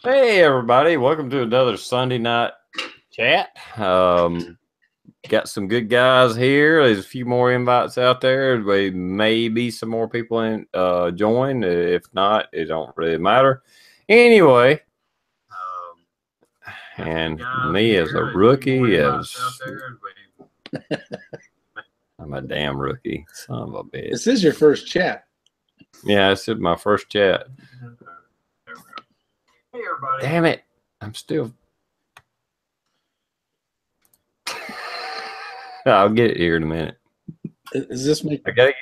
Hey everybody, welcome to another Sunday night chat. Got some good guys here. There's a few more invites out there. Maybe some more people in join. If not, it don't really matter. Anyway, and me as a rookie, I'm a damn rookie, son of a bitch. This is your first chat. Yeah, this is my first chat. Hey everybody. Damn it. I'm still. I'll get it here in a minute. Is this me? I gotta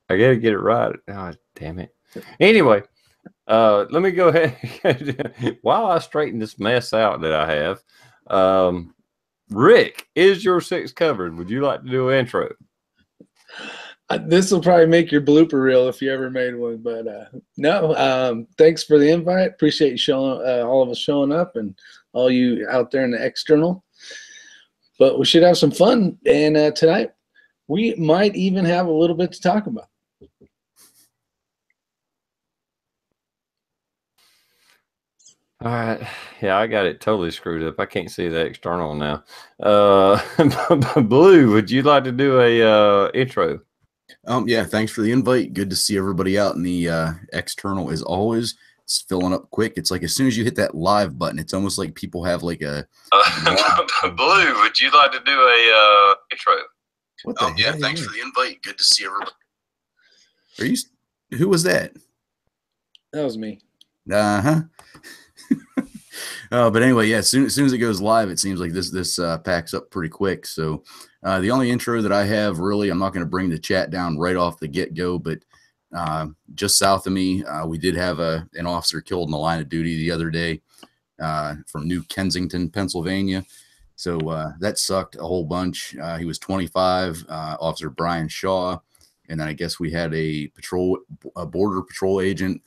get it right. Oh, damn it. Anyway, let me go ahead. While I straighten this mess out that I have, Rick, is your six covered? Would you like to do an intro? This will probably make your blooper reel if you ever made one, but no. Thanks for the invite. Appreciate you showing all of us showing up and all you out there in the external. But we should have some fun, and tonight we might even have a little bit to talk about. All right. Yeah, I got it totally screwed up. I can't see the external now. Blue, would you like to do a intro? Yeah, thanks for the invite. Good to see everybody out in the external as always. It's filling up quick. It's like as soon as you hit that live button, it's almost like people have like a Blue, would you like to do a intro? What the hell? Yeah, thanks for the invite. Good to see everybody. Are you who was that? That was me. Uh-huh. But anyway, yeah, as soon as it goes live, it seems like this packs up pretty quick. So the only intro that I have, really, I'm not going to bring the chat down right off the get-go, but just south of me, we did have an officer killed in the line of duty the other day from New Kensington, Pennsylvania. So that sucked a whole bunch. He was 25, Officer Brian Shaw. And then I guess we had a border patrol agent,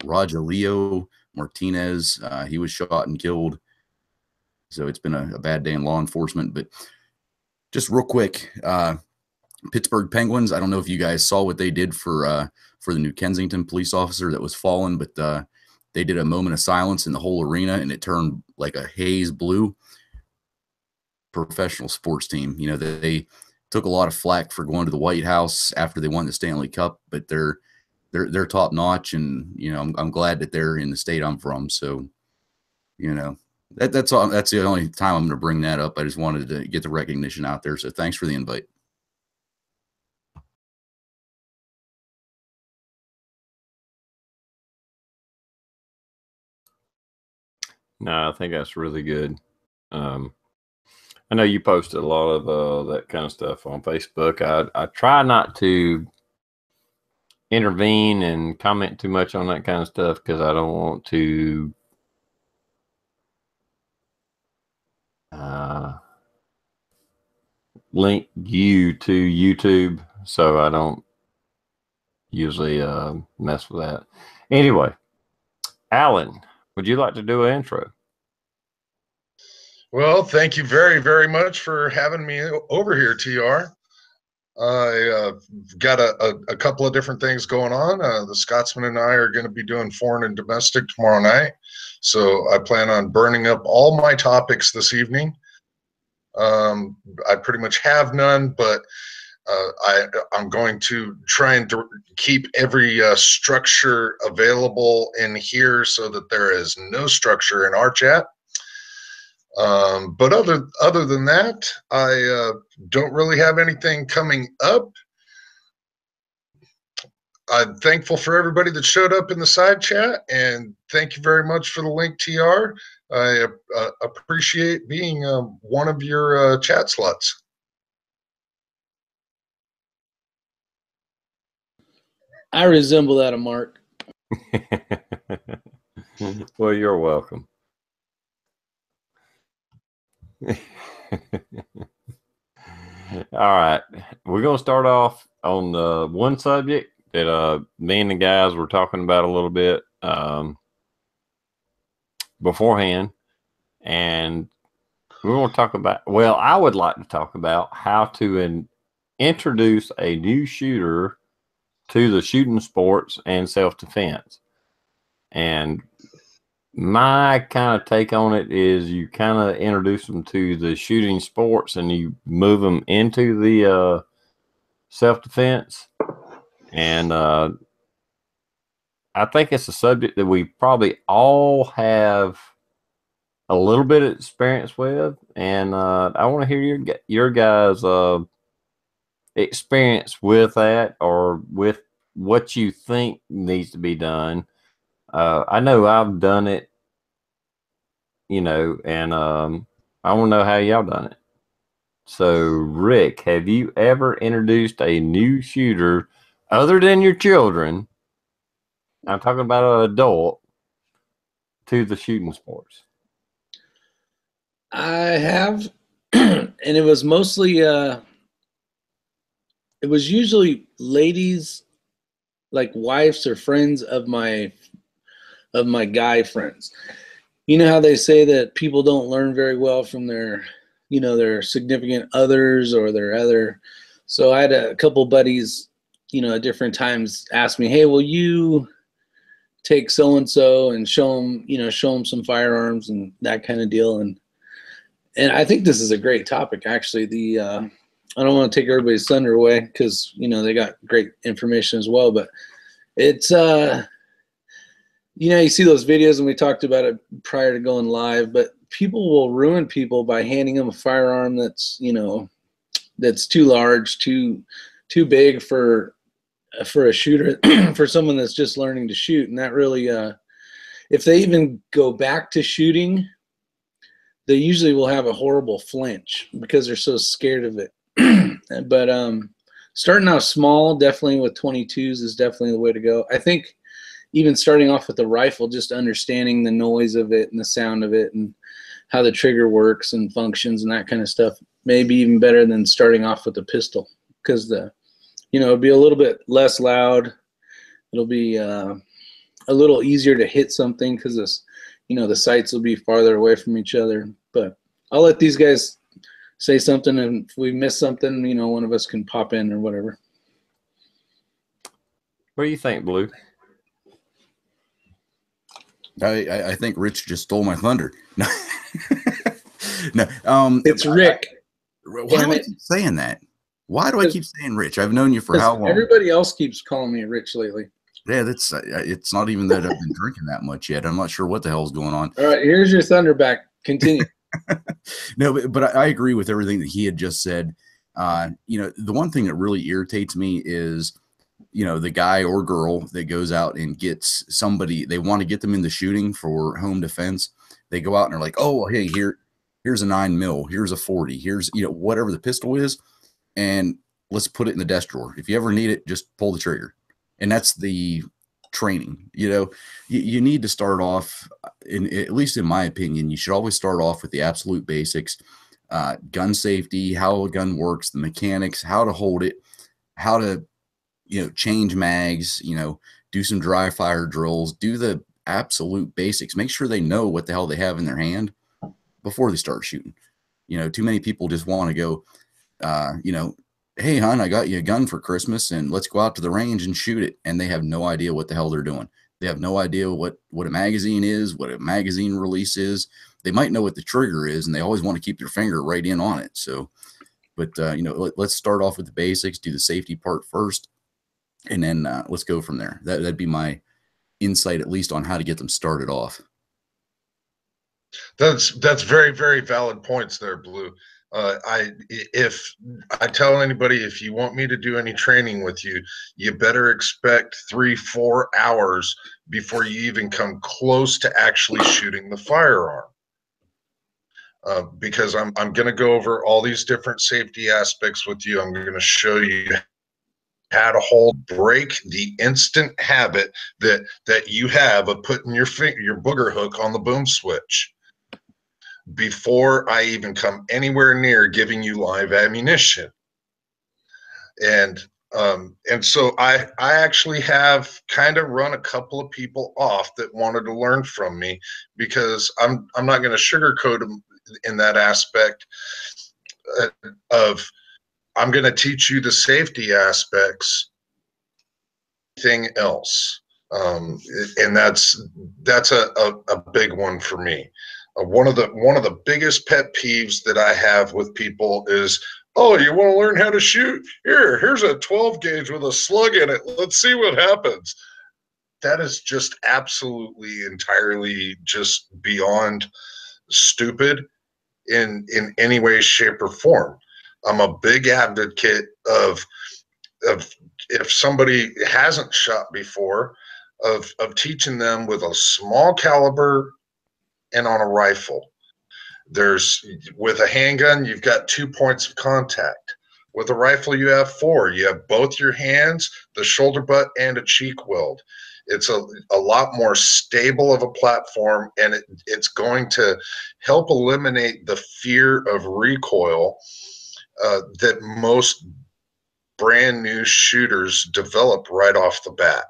Rogelio Martinez. He was shot and killed. So it's been a bad day in law enforcement. But just real quick, Pittsburgh Penguins, I don't know if you guys saw what they did for the New Kensington police officer that was fallen, but they did a moment of silence in the whole arena, and it turned like a haze blue. Professional sports team, you know, they took a lot of flack for going to the White House after they won the Stanley Cup, but they're top notch, and you know, I'm glad that they're in the state I'm from. So, you know, that's all. That's the only time I'm going to bring that up. I just wanted to get the recognition out there. So thanks for the invite. No, I think that's really good. I know you posted a lot of that kind of stuff on Facebook. I try not to intervene and comment too much on that kind of stuff because I don't want to link you to YouTube, so I don't usually mess with that. Anyway, Alan, would you like to do an intro? Well, thank you very, very much for having me over here, TR. I got a couple of different things going on. The Scotsman and I are going to be doing foreign and domestic tomorrow night. So I plan on burning up all my topics this evening. I pretty much have none, but I'm going to try and keep every structure available in here so that there is no structure in our chat. But other than that, I don't really have anything coming up. I'm thankful for everybody that showed up in the side chat, and thank you very much for the link, TR. I appreciate being one of your chat slots. I resemble that of Mark. Well, you're welcome. All right, we're gonna start off on the one subject that me and the guys were talking about a little bit beforehand, and we're going to talk about, well, I would like to talk about how to introduce a new shooter to the shooting sports and self-defense. And my kind of take on it is you kind of introduce them to the shooting sports and you move them into the self-defense. And I think it's a subject that we probably all have a little bit of experience with. And I want to hear your guys' experience with that, or with what you think needs to be done. I know I've done it, and I want to know how y'all done it. So, Rick, have you ever introduced a new shooter other than your children? I'm talking about an adult to the shooting sports. I have, and it was mostly, it was usually ladies, like wives or friends of my guy friends. You know how they say that people don't learn very well from their, their significant others or their other. So I had a couple buddies, at different times ask me, hey, will you take so-and-so and show them some firearms and that kind of deal. And I think this is a great topic, actually. I don't want to take everybody's thunder away because, they got great information as well, but it's, you see those videos, and we talked about it prior to going live, but people will ruin people by handing them a firearm that's, that's too large, too big for a shooter, for someone that's just learning to shoot. And that really, if they even go back to shooting, they usually will have a horrible flinch because they're so scared of it. But starting out small, definitely with 22s is definitely the way to go. I think even starting off with the rifle, just understanding the noise of it and the sound of it and how the trigger works and functions and that kind of stuff, maybe even better than starting off with a pistol, because it'll be a little bit less loud. It'll be a little easier to hit something because the sights will be farther away from each other. But I'll let these guys say something, and if we miss something, one of us can pop in or whatever. What do you think, Blue? I think Rich just stole my thunder. No, no. It's Rick. Why do I keep saying that? Why do I keep saying Rich? I've known you for how long? Everybody else keeps calling me Rich lately. Yeah, that's it's not even that I've been drinking that much yet. I'm not sure what the hell's going on. All right, here's your thunder back. Continue. No, but I agree with everything that he had just said. The one thing that really irritates me is, the guy or girl that goes out and gets somebody, they want to get them in the shooting for home defense. They go out and they're like, oh, hey, here's a 9mm, here's a 40, here's, whatever the pistol is, and let's put it in the desk drawer. If you ever need it, just pull the trigger. And that's the training. You need to start off, at least in my opinion, you should always start off with the absolute basics, gun safety, how a gun works, the mechanics, how to hold it, how to, change mags, do some dry fire drills, do the absolute basics, make sure they know what the hell they have in their hand before they start shooting. Too many people just want to go, hey, hon, I got you a gun for Christmas and let's go out to the range and shoot it. And they have no idea what the hell they're doing. They have no idea what a magazine is, what a magazine release is. They might know what the trigger is, and they always want to keep their finger right in on it. So, but, let's start off with the basics, do the safety part first, and then let's go from there. That'd be my insight, at least on how to get them started off. That's very, very valid points there, Blue. If I tell anybody, if you want me to do any training with you, you better expect 3-4 hours before you even come close to actually shooting the firearm. Because I'm going to go over all these different safety aspects with you. I'm going to show you how to break the instant habit that you have of putting your booger hook on the boom switch before I even come anywhere near giving you live ammunition. And so I actually have kind of run a couple of people off that wanted to learn from me, because I'm not going to sugarcoat them in that aspect of, I'm going to teach you the safety aspects, anything else. And that's a big one for me. One of the biggest pet peeves that I have with people is, oh, you want to learn how to shoot? Here's a 12 gauge with a slug in it. Let's see what happens. That is just absolutely entirely just beyond stupid in any way, shape, or form. I'm a big advocate of if somebody hasn't shot before, of teaching them with a small caliber and on a rifle. There's with a handgun, you've got 2 points of contact. With a rifle, you have 4. You have both your hands, the shoulder butt, and a cheek weld. It's a lot more stable of a platform, and it's going to help eliminate the fear of recoil that most brand new shooters develop right off the bat.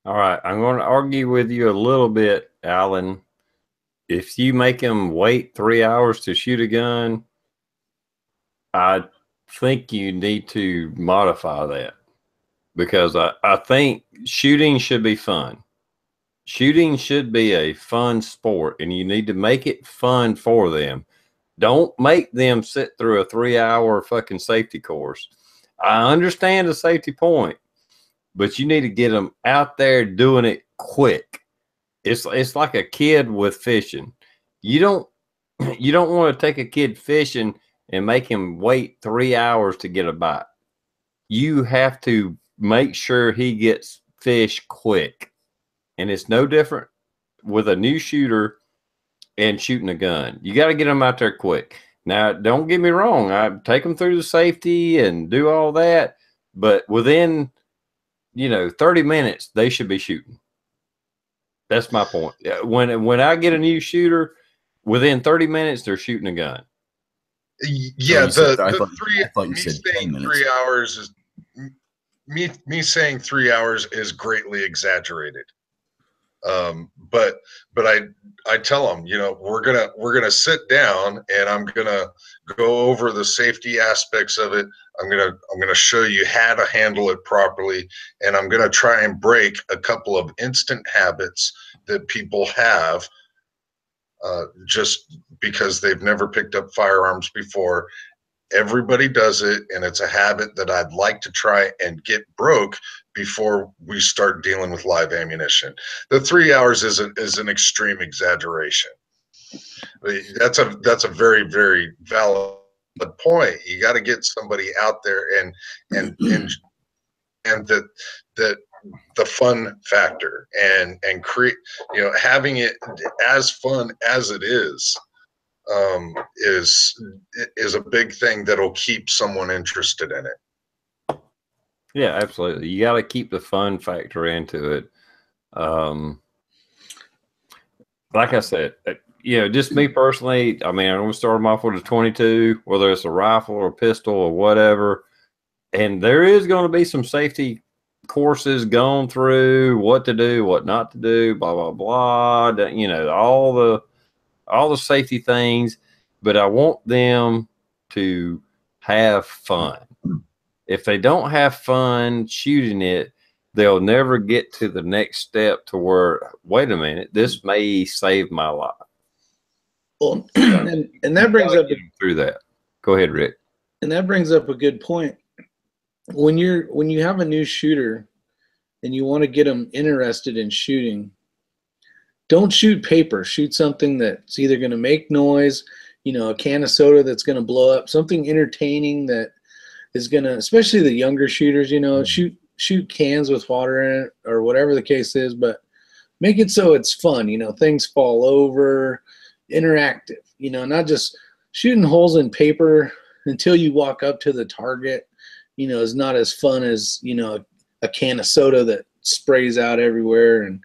All right, I'm going to argue with you a little bit, Alan. If you make them wait 3 hours to shoot a gun, I think you need to modify that, because I think shooting should be fun. Shooting should be a fun sport, and you need to make it fun for them. Don't make them sit through a 3-hour fucking safety course. I understand the safety point, but you need to get them out there doing it quick. It's like a kid with fishing. You don't want to take a kid fishing and make him wait 3 hours to get a bite. You have to make sure he gets fish quick. And it's no different with a new shooter and shooting a gun. You got to get them out there quick. Now, don't get me wrong. I take them through the safety and do all that, but within 30 minutes, they should be shooting. That's my point. When I get a new shooter, within 30 minutes, they're shooting a gun. Yeah, so I thought you said 10 minutes. 3 hours is me saying 3 hours is greatly exaggerated. But I tell them, we're gonna sit down and I'm gonna go over the safety aspects of it. I'm gonna show you how to handle it properly, and I'm gonna try and break a couple of instant habits that people have just because they've never picked up firearms before. Everybody does it, and it's a habit that I'd like to try and get broke before we start dealing with live ammunition. The 3 hours is an extreme exaggeration. That's a very, very valid point. You got to get somebody out there and that the fun factor and create, having it as fun as it is a big thing that'll keep someone interested in it. Yeah, absolutely. You got to keep the fun factor into it. Like I said, just me personally, I mean, I'm going to start them off with a 22, whether it's a rifle or a pistol or whatever. And there is going to be some safety courses going through, what to do, what not to do, blah, blah, blah, all the safety things, but I want them to have fun. If they don't have fun shooting it, they'll never get to the next step to where, wait a minute, this may save my life. Well, and that brings up through that. Go ahead, Rick. And that brings up a good point. When you have a new shooter and you want to get them interested in shooting, don't shoot paper. Shoot something that's either going to make noise, a can of soda that's going to blow up, something entertaining that is going to, especially the younger shooters, shoot cans with water in it or whatever the case is, but make it so it's fun, things fall over, interactive, not just shooting holes in paper until you walk up to the target, is not as fun as, a can of soda that sprays out everywhere and,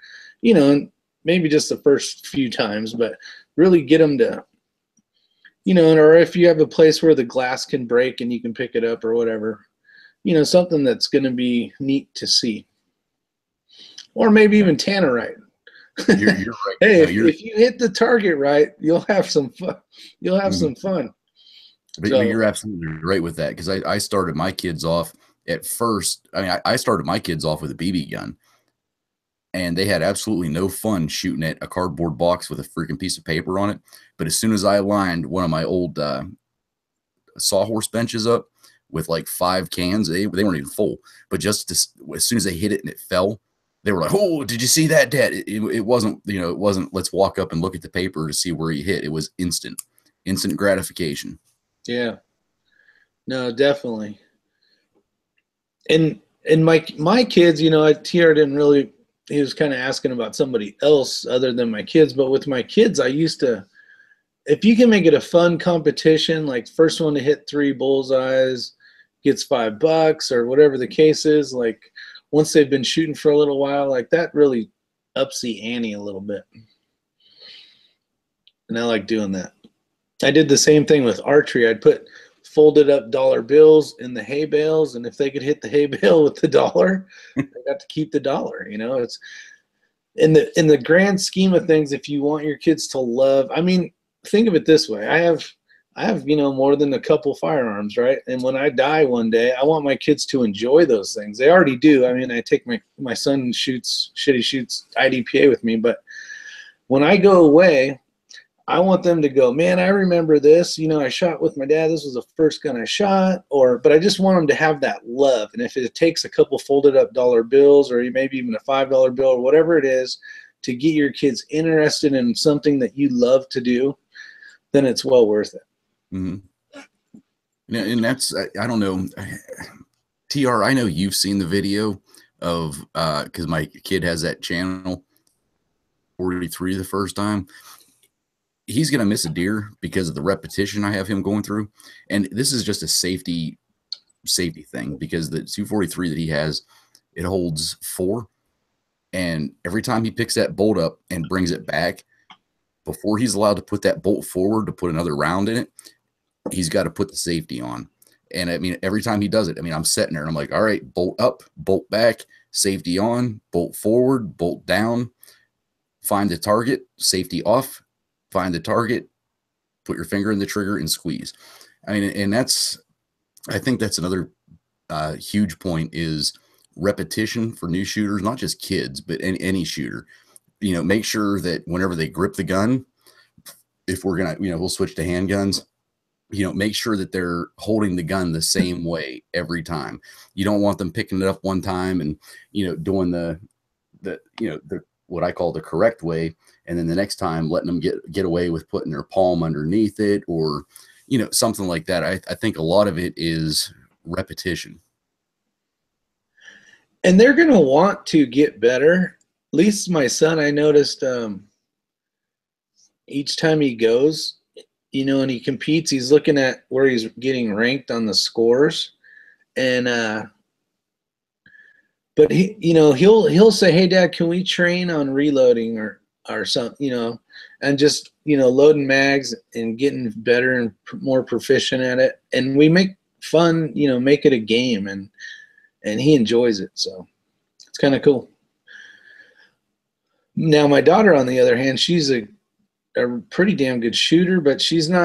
maybe just the first few times, but really get them to, or if you have a place where the glass can break and you can pick it up or whatever, something that's going to be neat to see. Or maybe even tannerite. You're right. Hey, if you hit the target right, you'll have some fun. You'll have some fun. But you're absolutely right with that, because I started my kids off at first, I mean, I started my kids off with a BB gun, and they had absolutely no fun shooting at a cardboard box with a freaking piece of paper on it. But as soon as I lined one of my old sawhorse benches up with like 5 cans, they weren't even full, but just as soon as they hit it and it fell, they were like, "Oh, did you see that, Dad?" It wasn't, you know, it wasn't, let's walk up and look at the paper to see where he hit. It was instant gratification. Yeah, no, definitely. And my kids, you know, TR didn't really, he was kind of asking about somebody else other than my kids, but with my kids, I used to, if you can make it a fun competition, like first one to hit 3 bullseyes gets $5 or whatever the case is, like once they've been shooting for a little while, like that really ups the ante a little bit. And I like doing that. I did the same thing with archery. I'd put folded up dollar bills in the hay bales, and if they could hit the hay bale with the dollar, they got to keep the dollar. You know, it's in the grand scheme of things. If you want your kids to love, I mean, think of it this way: I have, you know, more than a couple firearms, right? And when I die one day, I want my kids to enjoy those things. They already do. I mean, I take my son shoots IDPA with me, but when I go away, I want them to go, man, I remember this. You know, I shot with my dad. This was the first gun I shot. But I just want them to have that love. And if it takes a couple folded up dollar bills or maybe even a $5 bill or whatever it is to get your kids interested in something that you love to do, then it's well worth it. Mm-hmm. Yeah, and that's, I don't know, TR, I know you've seen the video of, because my kid has that channel, 43 the first time. He's going to miss a deer because of the repetition I have him going through. And this is just a safety thing, because the 243 that he has, it holds 4. And every time he picks that bolt up and brings it back, before he's allowed to put that bolt forward to put another round in it, he's got to put the safety on. And I mean, every time he does it, I mean, I'm sitting there and I'm like, all right, bolt up, bolt back, safety on, bolt forward, bolt down, find the target, safety off, find the target, put your finger in the trigger and squeeze. I mean, and I think that's another huge point, is repetition for new shooters, not just kids, but any shooter. You know, make sure that whenever they grip the gun, if we're going to, you know, we'll switch to handguns, you know, make sure that they're holding the gun the same way every time. You don't want them picking it up one time and, you know, doing the you know, the what I call the correct way, and then the next time letting them get away with putting their palm underneath it, or, you know, something like that. I think a lot of it is repetition. And they're going to want to get better. At least my son, I noticed each time he goes, you know, and he competes, he's looking at where he's getting ranked on the scores. And but he, you know, he'll say, "Hey, Dad, can we train on reloading or something?" You know, and just, you know, loading mags and getting better and more proficient at it. And we make fun, you know, make it a game, and he enjoys it. So it's kind of cool. Now, my daughter, on the other hand, she's a pretty damn good shooter, but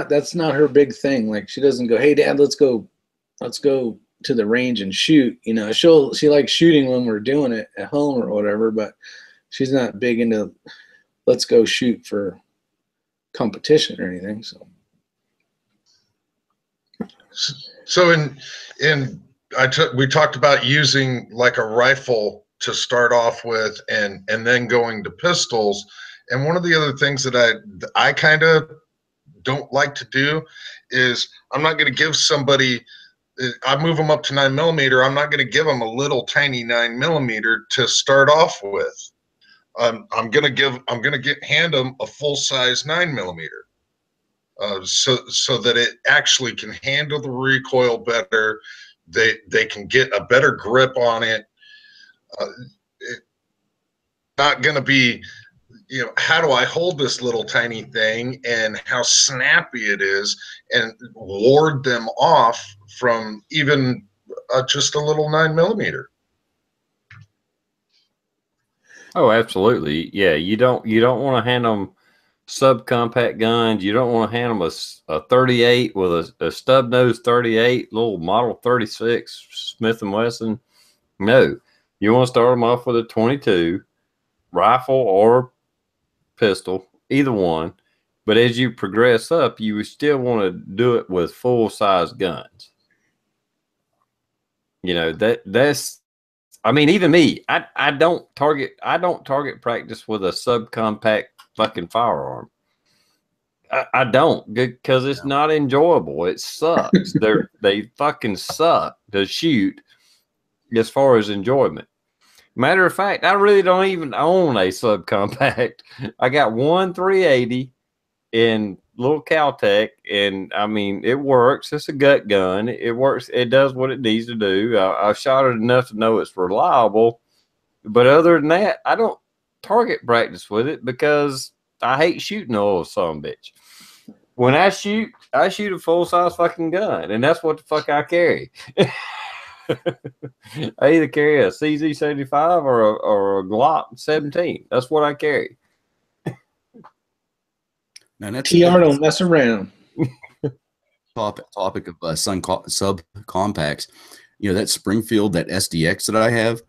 that's not her big thing. Like, she doesn't go, "Hey, Dad, let's go to the range and shoot." You know, she likes shooting when we're doing it at home or whatever, but she's not big into let's go shoot for competition or anything. So we talked about using like a rifle to start off with, and then going to pistols. And one of the other things that I kind of don't like to do is, I'm not going to give somebody, I move them up to 9mm. I'm not going to give them a little tiny 9mm to start off with. I'm going to hand them a full size 9mm. So that it actually can handle the recoil better. They can get a better grip on it. It's not going to be, you know, how do I hold this little tiny thing and how snappy it is, and ward them off from even just a little 9mm. Oh, absolutely. Yeah, you don't want to hand them subcompact guns. You don't want to hand them a 38 with a stub nose 38, little model 36 Smith and Wesson. No, you want to start them off with a 22 rifle or pistol, either one. But as you progress up, you still want to do it with full size guns. You know, that's, I mean, even me, I don't target practice with a subcompact fucking firearm. I don't, because it's not enjoyable. It sucks. They fucking suck to shoot as far as enjoyment. Matter of fact, I really don't even own a subcompact. I got one 380 in little Caltech, and I mean, it works. It's a gut gun. It works. It does what it needs to do. I've shot it enough to know it's reliable. But other than that, I don't target practice with it because I hate shooting a little son of a bitch. When I shoot a full size fucking gun, and that's what the fuck I carry. I either carry a CZ75 or a Glock 17. That's what I carry. Now TR don't mess around. Topic of sub compacts. You know, that Springfield, that SDX that I have,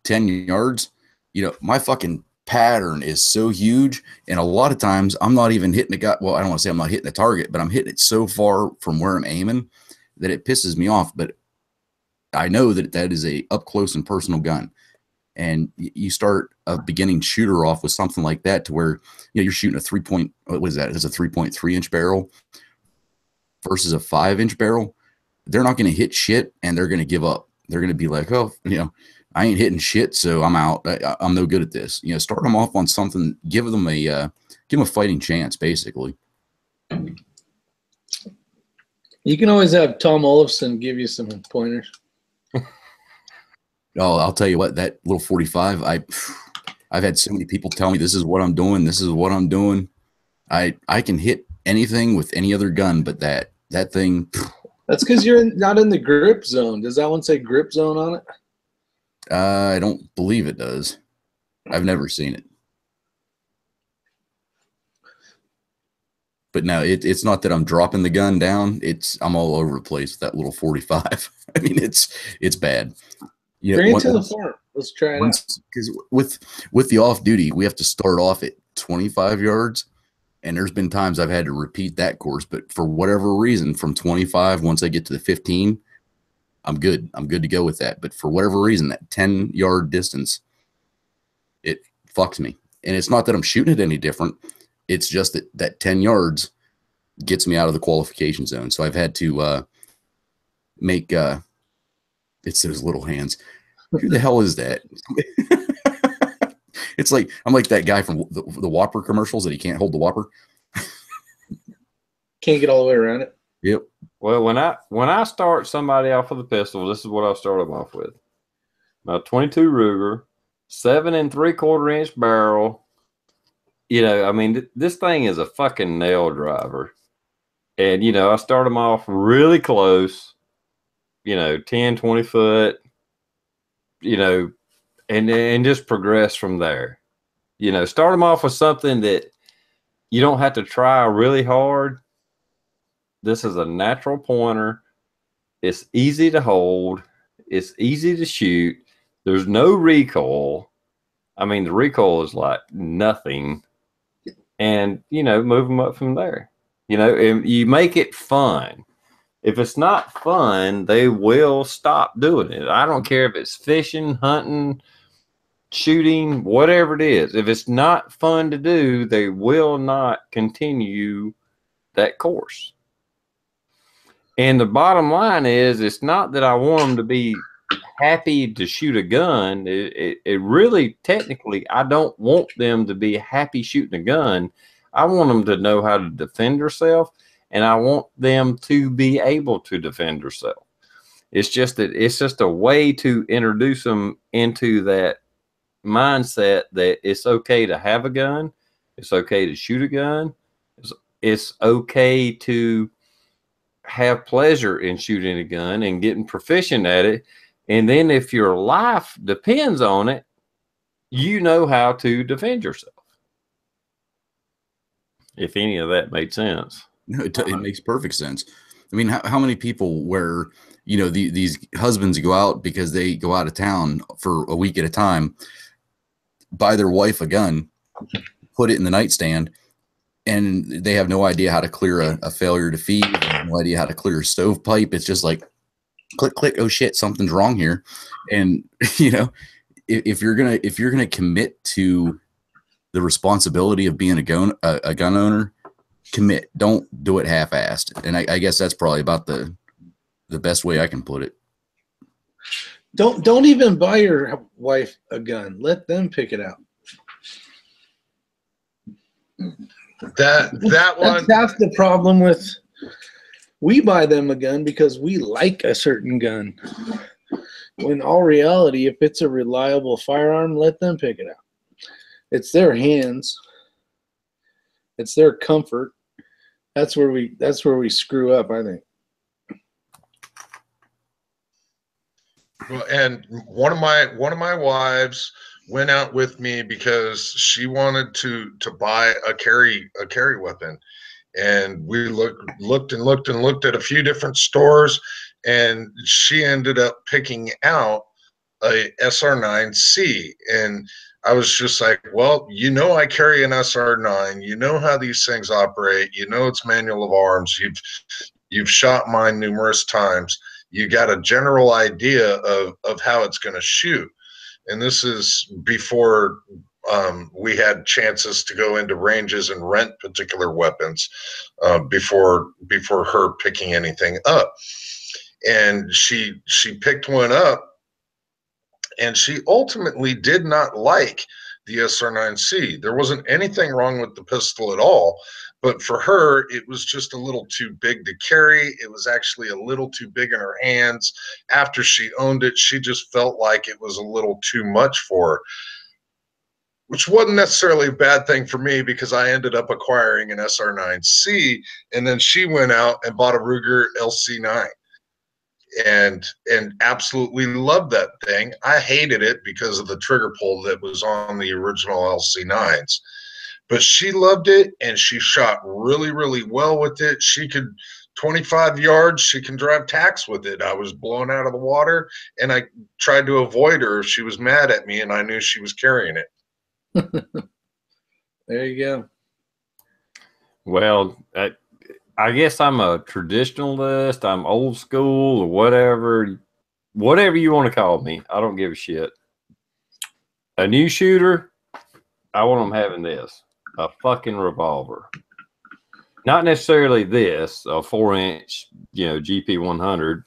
10 yards. You know, my fucking pattern is so huge, and a lot of times I'm not even hitting the guy. Well, I don't want to say I'm not hitting the target, but I'm hitting it so far from where I'm aiming that it pisses me off. But I know that that is a up close and personal gun, and you start a beginning shooter off with something like that to where, you know, you're shooting a 3 what is that? It's a 3.3 inch barrel versus a 5-inch barrel. They're not going to hit shit, and they're going to give up. They're going to be like, oh, you know, I ain't hitting shit, so I'm out. I'm no good at this. You know, start them off on something, give them a fighting chance, basically. You can always have Tom Olofsson give you some pointers. Oh, I'll tell you what, that little 45, I've had so many people tell me this is what I'm doing. This is what I'm doing. I can hit anything with any other gun, but that thing. That's because you're not in the grip zone. Does that one say grip zone on it? I don't believe it does. I've never seen it. But no, it's not that I'm dropping the gun down. I'm all over the place with that little 45. I mean, it's bad. You know, bring it to the farm. Let's try it out. Because with the off duty, we have to start off at 25 yards. And there's been times I've had to repeat that course, but for whatever reason, from 25, once I get to the 15, I'm good. I'm good to go with that. But for whatever reason, that 10-yard distance, it fucks me. And it's not that I'm shooting it any different. It's just that 10 yards gets me out of the qualification zone. So I've had to make it's those little hands. Who the hell is that? It's like I'm like that guy from the Whopper commercials that he can't hold the Whopper. Can't get all the way around it. Yep. Well, when I start somebody off with a pistol, this is what I'll start them off with. My 22 Ruger, 7 3/4 inch barrel. You know, I mean, this thing is a fucking nail driver. And, you know, I start them off really close, you know, 10, 20 foot, you know, and just progress from there. You know, start them off with something that you don't have to try really hard. This is a natural pointer. It's easy to hold. It's easy to shoot. There's no recoil. I mean, the recoil is like nothing. And, you know, move them up from there. You know, and you make it fun. If it's not fun, they will stop doing it. I don't care if it's fishing, hunting, shooting, whatever it is. If it's not fun to do, they will not continue that course. And the bottom line is, it's not that I want them to be happy to shoot a gun. It really, technically, I don't want them to be happy shooting a gun. I want them to know how to defend themselves, and I want them to be able to defend themselves. It's just a way to introduce them into that mindset that it's okay to have a gun. It's okay to shoot a gun. It's okay to have pleasure in shooting a gun and getting proficient at it. And then if your life depends on it, you know how to defend yourself. If any of that made sense. No, it makes perfect sense. I mean, how many people where, you know, these husbands go out because they go out of town for a week at a time, buy their wife a gun, put it in the nightstand, and they have no idea how to clear a failure to feed, no idea how to clear a stovepipe. It's just like click, click. Oh shit, something's wrong here. And you know, if you're gonna commit to the responsibility of being a gun owner, commit. Don't do it half-assed. And I guess that's probably about the best way I can put it. Don't even buy your wife a gun. Let them pick it out. That one. That's the problem with. We buy them a gun because we like a certain gun. When in all reality, if it's a reliable firearm, let them pick it out. It's their hands. It's their comfort. That's where we screw up, I think. Well, and one of my wives went out with me because she wanted to buy a carry weapon, and we looked at a few different stores, and she ended up picking out a SR9C, and I was just like, well, you know, I carry an SR9. You know how these things operate. You know, it's manual of arms. You've shot mine numerous times. You got a general idea of how it's going to shoot. And this is before we had chances to go into ranges and rent particular weapons before her picking anything up. And she picked one up, and she ultimately did not like the SR9C. There wasn't anything wrong with the pistol at all, but for her, it was just a little too big to carry. It was actually a little too big in her hands. After she owned it, she just felt like it was a little too much for her, which wasn't necessarily a bad thing for me because I ended up acquiring an SR9C, and then she went out and bought a Ruger LC9. And absolutely loved that thing. I hated it because of the trigger pull that was on the original LC9s, but she loved it, and she shot really, really well with it. She could 25 yards, she can drive tacks with it. I was blown out of the water, and I tried to avoid her if she was mad at me, and I knew she was carrying it. There you go. Well, I guess I'm a traditionalist. I'm old school or whatever you want to call me. I don't give a shit. A new shooter, I want them having this, a fucking revolver. Not necessarily this, a 4-inch, GP 100.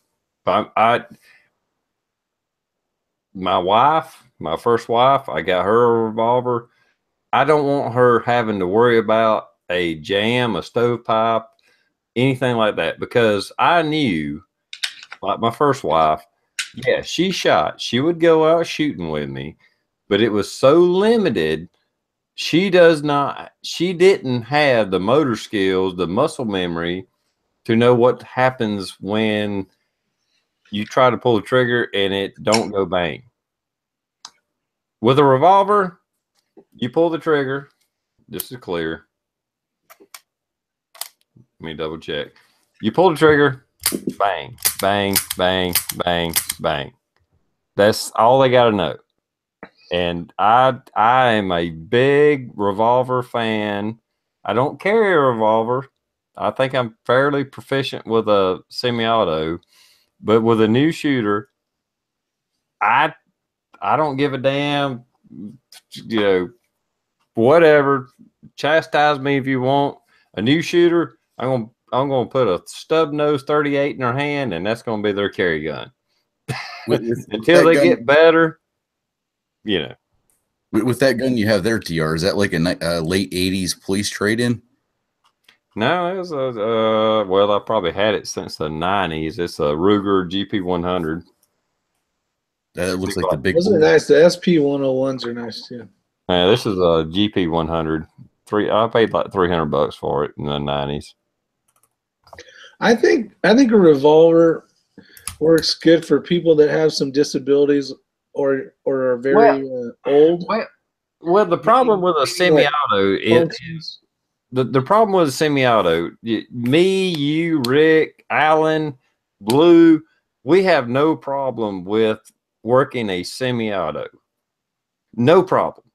My first wife, I got her a revolver. I don't want her having to worry about a jam, a stovepipe, anything like that, because I knew, like my first wife, yeah, she shot. She would go out shooting with me, but it was so limited. She didn't have the motor skills, the muscle memory to know what happens when you try to pull the trigger and it don't go bang. With a revolver, you pull the trigger. This is clear. Let me double check. You pull the trigger, bang, bang, bang, bang, bang. That's all they got to know. And I am a big revolver fan. I don't carry a revolver. I think I'm fairly proficient with a semi-auto, but with a new shooter, I don't give a damn. Whatever. Chastise me if you want. A new shooter, I'm gonna put a stub nose 38 in their hand, and that's gonna be their carry gun until they get better. With that gun you have there, TR, is that like a late 80s police trade-in? No, it was well, I probably had it since the 90s. It's a Ruger GP 100. That looks like the big. Those are nice. The SP 101s are nice too. Yeah, this is a GP 100. I paid like $300 for it in the 90s. I think a revolver works good for people that have some disabilities or are very old. Well, the problem with a semi-auto is the problem with a semi-auto, me, you, Rick, Alan, Blue, we have no problem with working a semi-auto. No problem.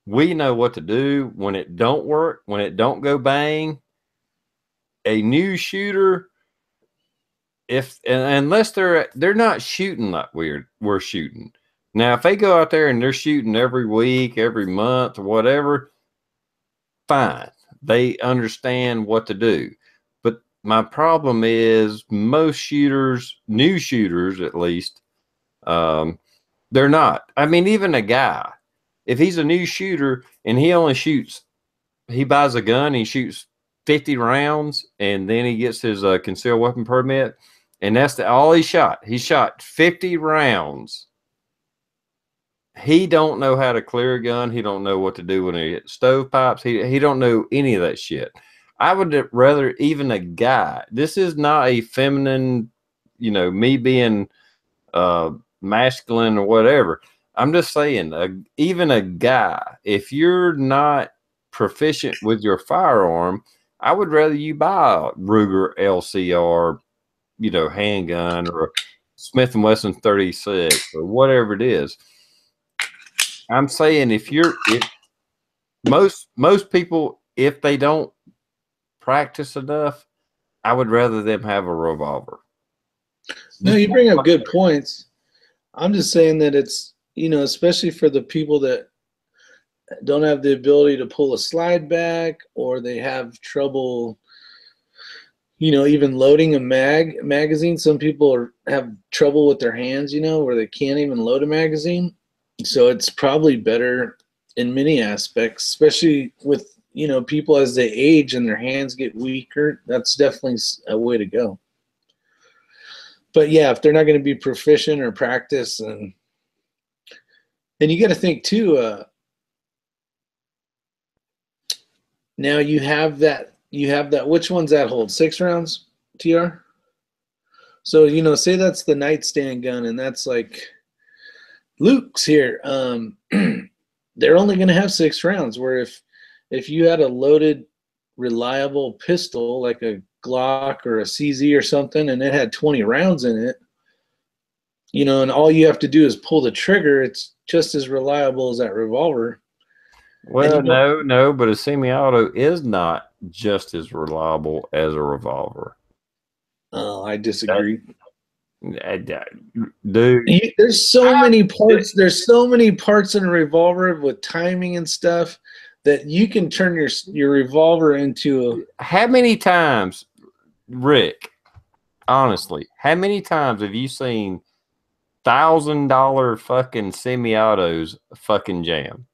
We know what to do when it don't work, when it don't go bang. A new shooter, unless they're not shooting like we're shooting. Now, if they go out there and they're shooting every week, every month, or whatever, fine. They understand what to do. But my problem is most shooters, new shooters at least, they're not. I mean, even a guy, if he's a new shooter and he buys a gun, he shoots 50 rounds, and then he gets his concealed weapon permit, and that's all he shot. He shot 50 rounds. He don't know how to clear a gun. He don't know what to do when he hits stovepipes. He don't know any of that shit. I would rather even a guy. This is not a feminine, me being masculine or whatever. I'm just saying, even a guy, if you're not proficient with your firearm, I would rather you buy a Ruger LCR, handgun, or Smith & Wesson 36 or whatever it is. I'm saying if most people, if they don't practice enough, I would rather them have a revolver. No, you bring up good points. I'm just saying that it's, especially for the people that don't have the ability to pull a slide back, or they have trouble, even loading a magazine. Some people have trouble with their hands, where they can't even load a magazine. So it's probably better in many aspects, especially with, people as they age and their hands get weaker. That's definitely a way to go. But yeah, if they're not going to be proficient or practice, and you got to think too, now you have that, which one's that hold? 6 rounds, TR? So, say that's the nightstand gun, and that's like Luke's here. They're only going to have 6 rounds, where if you had a loaded, reliable pistol like a Glock or a CZ or something, and it had 20 rounds in it, and all you have to do is pull the trigger, it's just as reliable as that revolver. Well, no, but a semi-auto is not just as reliable as a revolver. Oh, I disagree. Dude, there's so many parts. There's so many parts in a revolver with timing and stuff that you can turn your revolver into a. How many times, Rick? Honestly, how many times have you seen $1,000 fucking semi-autos fucking jam?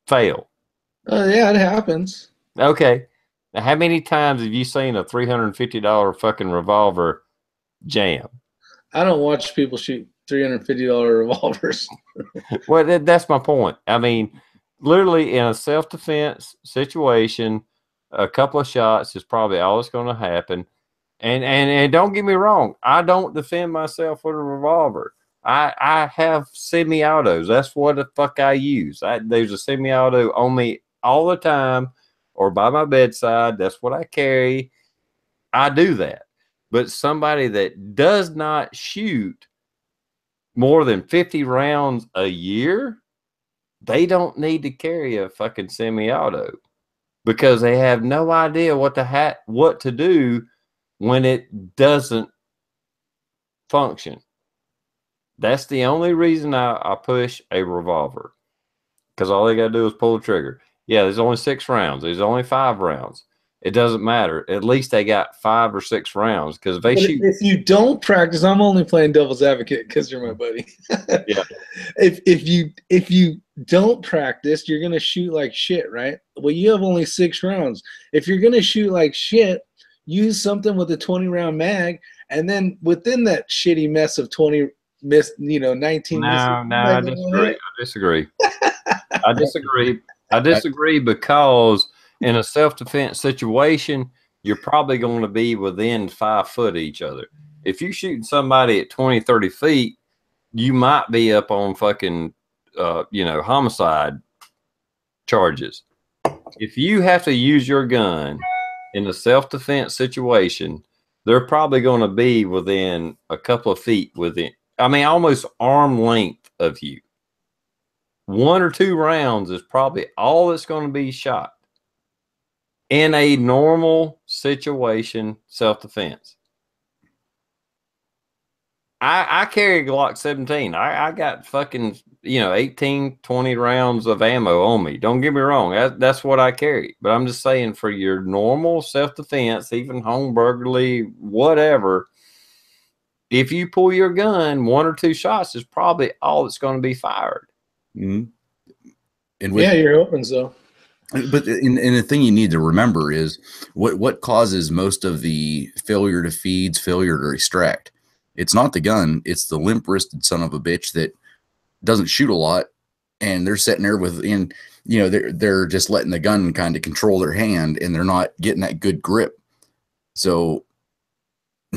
Fail. Yeah, it happens. Okay. Now, how many times have you seen a $350 fucking revolver jam? I don't watch people shoot $350 revolvers. Well, that's my point. I mean, literally in a self-defense situation, a couple of shots is probably all that's going to happen. And don't get me wrong, I don't defend myself with a revolver. I have semi-autos. That's what the fuck I use. There's a semi-auto on me all the time, or by my bedside. That's what I carry. I do that. But somebody that does not shoot more than 50 rounds a year, they don't need to carry a fucking semi-auto, because they have no idea what to do when it doesn't function. That's the only reason I push a revolver, because all they got to do is pull the trigger. Yeah, there's only 6 rounds. There's only 5 rounds. It doesn't matter. At least they got 5 or 6 rounds, because if you don't practice, I'm only playing devil's advocate because you're my buddy. Yeah. If you don't practice, you're gonna shoot like shit, right? Well, you have only 6 rounds. If you're gonna shoot like shit, use something with a 20-round mag, and then within that shitty mess of 19 No, I disagree. I disagree because in a self-defense situation, you're probably going to be within 5 foot of each other. If you're shooting somebody at 20, 30 feet, you might be up on fucking, homicide charges. if you have to use your gun in a self-defense situation, they're probably going to be within a couple of feet within, I mean, almost arm length of you. 1 or 2 rounds is probably all that's going to be shot in a normal situation, self-defense. I carry a Glock 17. I got fucking, 18, 20 rounds of ammo on me. Don't get me wrong. That's what I carry. But I'm just saying, for your normal self-defense, even home burglary, whatever, if you pull your gun, 1 or 2 shots is probably all that's going to be fired. Mm-hmm. And yeah, you're hoping so. But and the thing you need to remember is what causes most of the failure to feeds, failure to extract. It's not the gun; it's the limp-wristed son of a bitch that doesn't shoot a lot, and they're sitting there they're just letting the gun kind of control their hand, and they're not getting that good grip. So,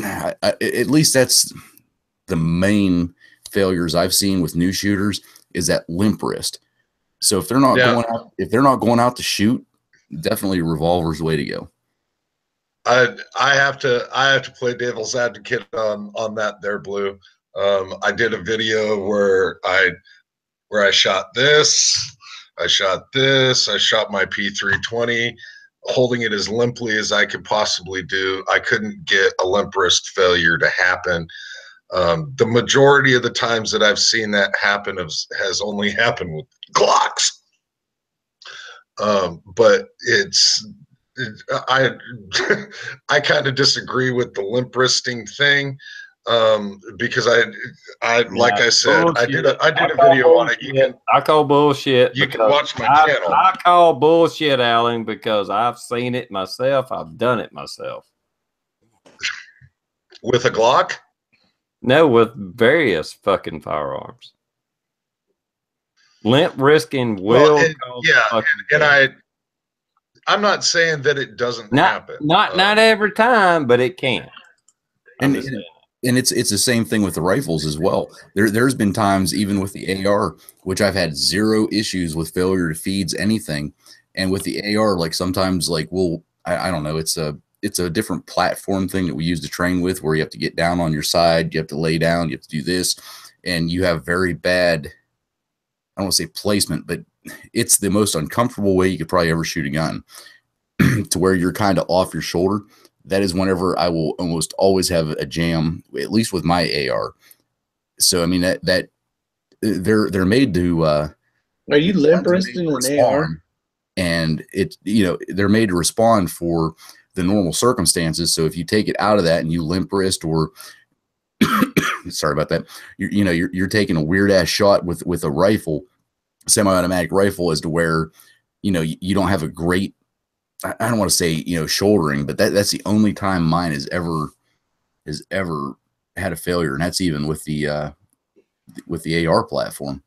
at least that's the main failures I've seen with new shooters is that limp wrist. So if they're not going out to shoot, definitely Revolver's the way to go. I have to play devil's advocate on that there, Blue. I did a video where I shot this, I shot my P320, holding it as limply as I could possibly do. I couldn't get a limp wrist failure to happen. The majority of the times that I've seen that happen has only happened with Glocks. But I kind of disagree with the limp wristing thing, because like I said, bullshit. I did a video on it. I call bullshit. You can watch my channel. I call bullshit, Alan, because I've seen it myself. I've done it myself. With a Glock? No, with various fucking firearms. Limp wristing will I'm not saying that it doesn't happen. Not every time, but it can. And it's the same thing with the rifles as well. There's been times even with the AR, which I've had 0 issues with failure to feeds anything. And with the AR, like sometimes I don't know, it's a different platform thing that we use to train with, where you have to get down on your side, you have to lay down, you have to do this, and you have very bad, I don't want to say placement, but it's the most uncomfortable way you could probably ever shoot a gun to where you're kind of off your shoulder. That is whenever I will almost always have a jam, at least with my AR. So, I mean, that they're made to, are you limp wristing an AR? And they're made to respond for the normal circumstances. So if you take it out of that and you limp wrist, or sorry about that, you're taking a weird ass shot with a rifle, semi-automatic rifle, as to where you don't have a great, I don't want to say shouldering, but that's the only time mine has ever had a failure, and that's even with the AR platform.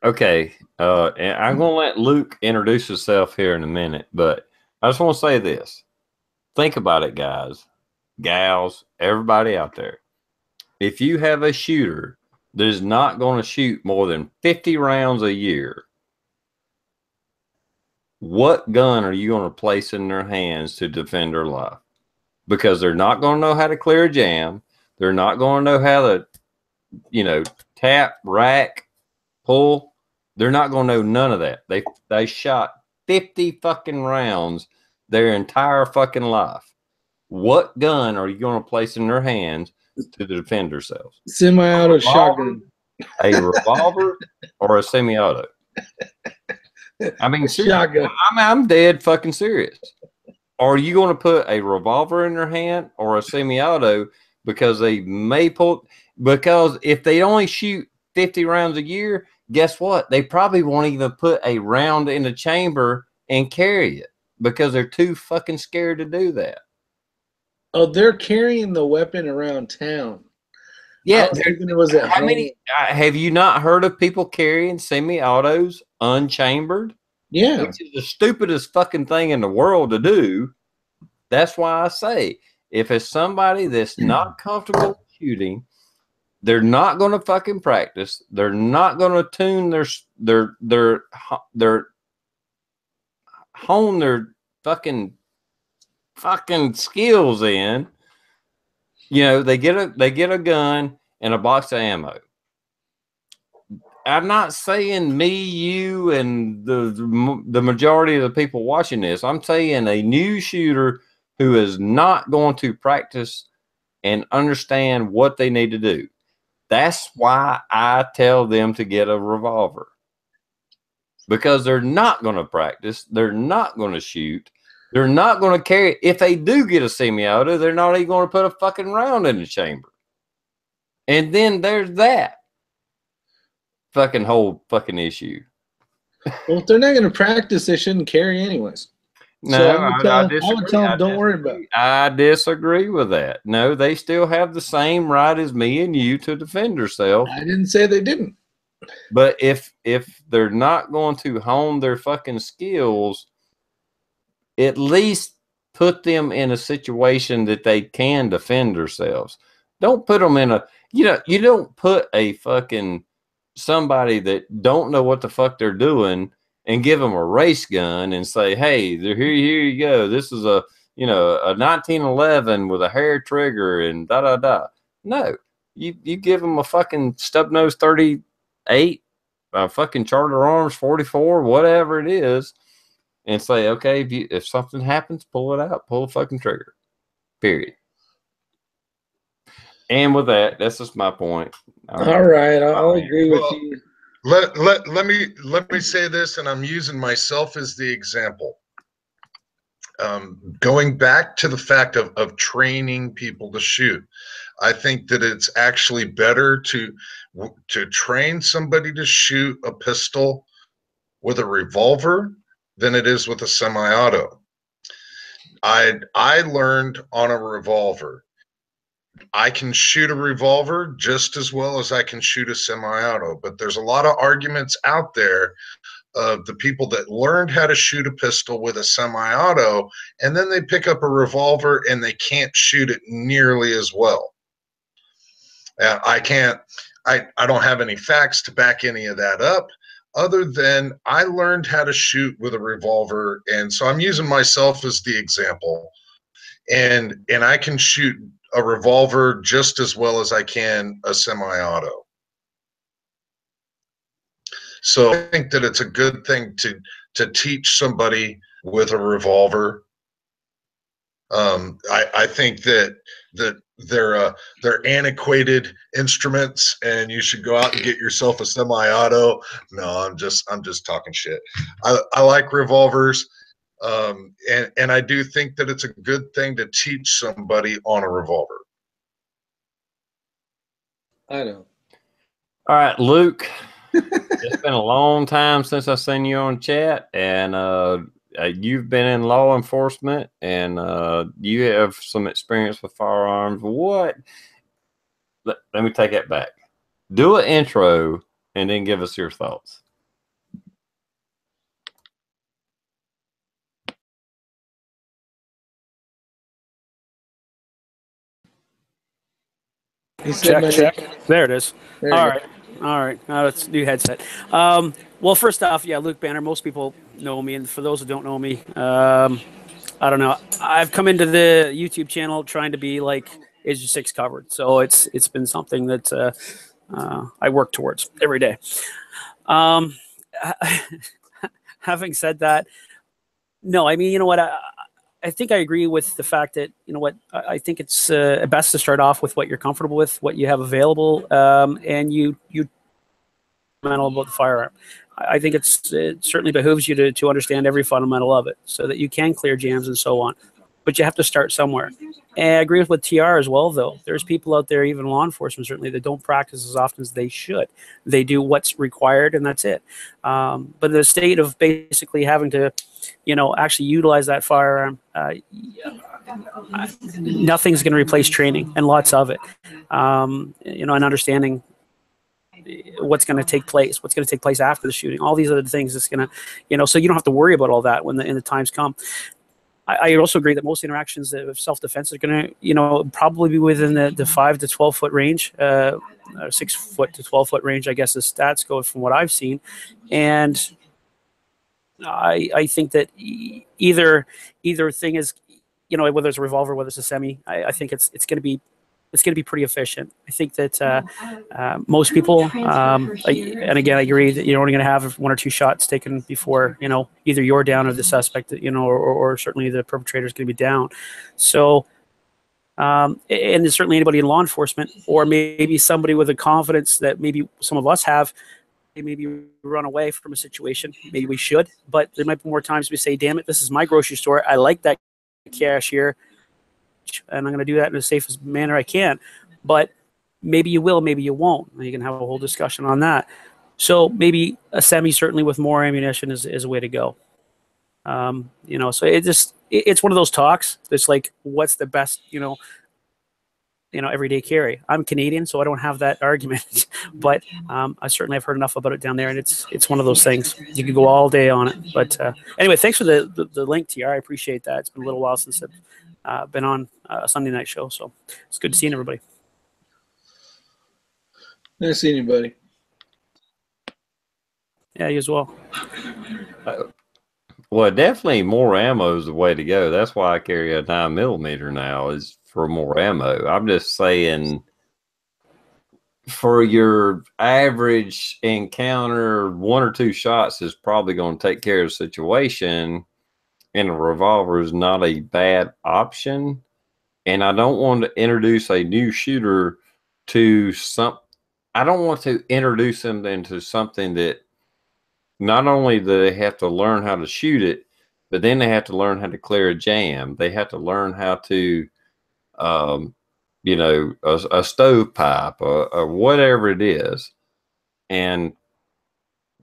Okay, and I'm gonna let Luke introduce himself here in a minute, but I just want to say this. Think about it, guys, gals, everybody out there. If you have a shooter that is not going to shoot more than 50 rounds a year, what gun are you going to place in their hands to defend their life? Because they're not going to know how to clear a jam. They're not going to know how to, tap, rack, pull. They're not going to know none of that. They shot 50 fucking rounds their entire fucking life. What gun are you going to place in their hands to defend themselves? Semi-auto shotgun. A revolver or a semi-auto? I mean, shotgun. I'm dead fucking serious. Are you going to put a revolver in their hand or a semi-auto because they may pull? Because if they only shoot 50 rounds a year, guess what? They probably won't even put a round in the chamber and carry it because they're too fucking scared to do that. Oh, they're carrying the weapon around town. Yeah, it was at home. Many have you not heard of people carrying semi-autos unchambered? Yeah, which is the stupidest fucking thing in the world to do. That's why I say, if it's somebody that's not comfortable shooting, they're not going to fucking practice. They're not going to tune their hone their fucking skills in. You know, they get a gun and a box of ammo. I'm not saying me, you, and the majority of the people watching this. I'm saying a new shooter who is not going to practice and understand what they need to do. That's why I tell them to get a revolver. Because they're not going to practice. They're not going to shoot. They're not going to carry. If they do get a semi-auto, they're not even going to put a fucking round in the chamber. And then there's that fucking whole fucking issue. Well, if they're not going to practice, they shouldn't carry anyways. No, So I disagree. I would tell them, don't worry about it. I disagree with that. No, they still have the same right as me and you to defend themselves. I didn't say they didn't. But if they're not going to hone their fucking skills, at least put them in a situation that they can defend themselves. Don't put them in a, you don't put a fucking somebody that don't know what the fuck they're doing and give them a race gun and say, hey, here you go. This is a 1911 with a hair trigger and da-da-da. No, you give them a fucking stub-nose 38, fucking Charter Arms 44, whatever it is, and say, okay, if something happens, pull it out, pull the fucking trigger, period. And with that, that's just my point. All right, I'll agree with you. Let me say this, and I'm using myself as the example. Going back to the fact of training people to shoot, I think that it's actually better to train somebody to shoot a pistol with a revolver than it is with a semi-auto. I learned on a revolver. I can shoot a revolver just as well as I can shoot a semi-auto, but there's a lot of arguments out there of the people that learned how to shoot a pistol with a semi-auto, and then they pick up a revolver and they can't shoot it nearly as well. I don't have any facts to back any of that up, other than I learned how to shoot with a revolver, and so I'm using myself as the example. And I can shoot a revolver just as well as I can a semi-auto. So I think that it's a good thing to teach somebody with a revolver. I think that they're antiquated instruments, and you should go out and get yourself a semi-auto. No, I'm just talking shit. I like revolvers. And I do think that it's a good thing to teach somebody on a revolver. I know. All right, Luke. It's been a long time since I've seen you on chat, and you've been in law enforcement, and you have some experience with firearms. What? Let me take that back. Do an intro, and then give us your thoughts. Check. There it is. All right. That's new headset. Well, first off, yeah, Luke Banner. Most people know me, and for those who don't know me, I don't know. I've come into the YouTube channel trying to be like Age 6 covered, so it's been something that I work towards every day. Having said that, no, I mean, you know what? I think I agree with the fact that, you know what, I think it's best to start off with what you're comfortable with, what you have available, and you fundamental about the firearm. I think it certainly behooves you to understand every fundamental of it so that you can clear jams and so on. But you have to start somewhere. And I agree with TR as well, though. There's people out there, even law enforcement certainly, that don't practice as often as they should. They do what's required, and that's it. But the state of basically having to, actually utilize that firearm, nothing's going to replace training, and lots of it. And understanding what's going to take place, what's going to take place after the shooting, all these other things that's going to, so you don't have to worry about all that when the times come. I also agree that most interactions of self-defense are going to, probably be within the 5 to 12 foot range, 6 foot to 12 foot range, I guess, as stats go from what I've seen. And I think that either thing is, you know, whether it's a revolver, whether it's a semi, I think it's going to be pretty efficient. I think that most people, and again, I agree that you're only going to have 1 or 2 shots taken before, you know, either you're down or the suspect, you know, or certainly the perpetrator is going to be down. So, and there's certainly anybody in law enforcement, or maybe somebody with a confidence that maybe some of us have, maybe run away from a situation. Maybe we should, but there might be more times we say, damn it, this is my grocery store. I like that cashier, and I'm going to do that in the safest manner I can. But maybe you will, maybe you won't. You can have a whole discussion on that. So maybe a semi, certainly with more ammunition, is a way to go. You know, so it's one of those talks. It's like, what's the best, you know, everyday carry. I'm Canadian, so I don't have that argument, but I certainly have heard enough about it down there, and it's one of those things. You could go all day on it. But anyway, thanks for the link, TR. I appreciate that. It's been a little while since I've been on a Sunday night show, so it's good to see everybody. Nice seeing you, buddy. Yeah, you as well. Well, definitely more ammo is the way to go. That's why I carry a 9mm now, is for more ammo. I'm just saying, for your average encounter, 1 or 2 shots is probably going to take care of the situation, and a revolver is not a bad option. And I don't want to introduce a new shooter to I don't want to introduce them into something that not only do they have to learn how to shoot it, but then they have to learn how to clear a jam. They have to learn how to, you know, a stovepipe or whatever it is. And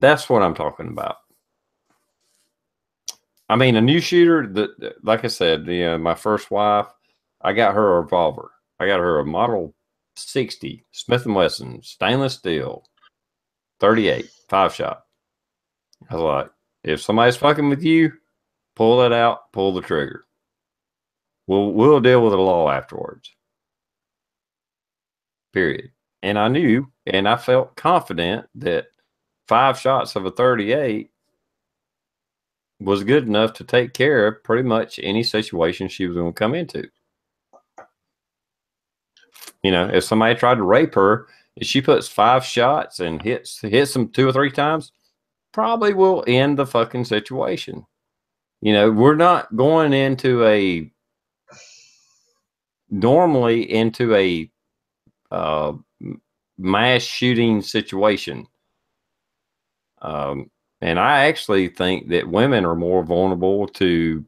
that's what I'm talking about. I mean, a new shooter, that, like I said, you know, my first wife, I got her a revolver. I got her a Model 60 Smith & Wesson stainless steel 38 5-shot. I was like, if somebody's fucking with you, pull that out, pull the trigger. We'll deal with the law afterwards. Period. And I knew, and I felt confident that 5 shots of a 38 was good enough to take care of pretty much any situation she was going to come into. You know, if somebody tried to rape her, if she puts 5 shots and hits them 2 or 3 times, probably will end the fucking situation. You know, we're not going into a mass shooting situation. And I actually think that women are more vulnerable to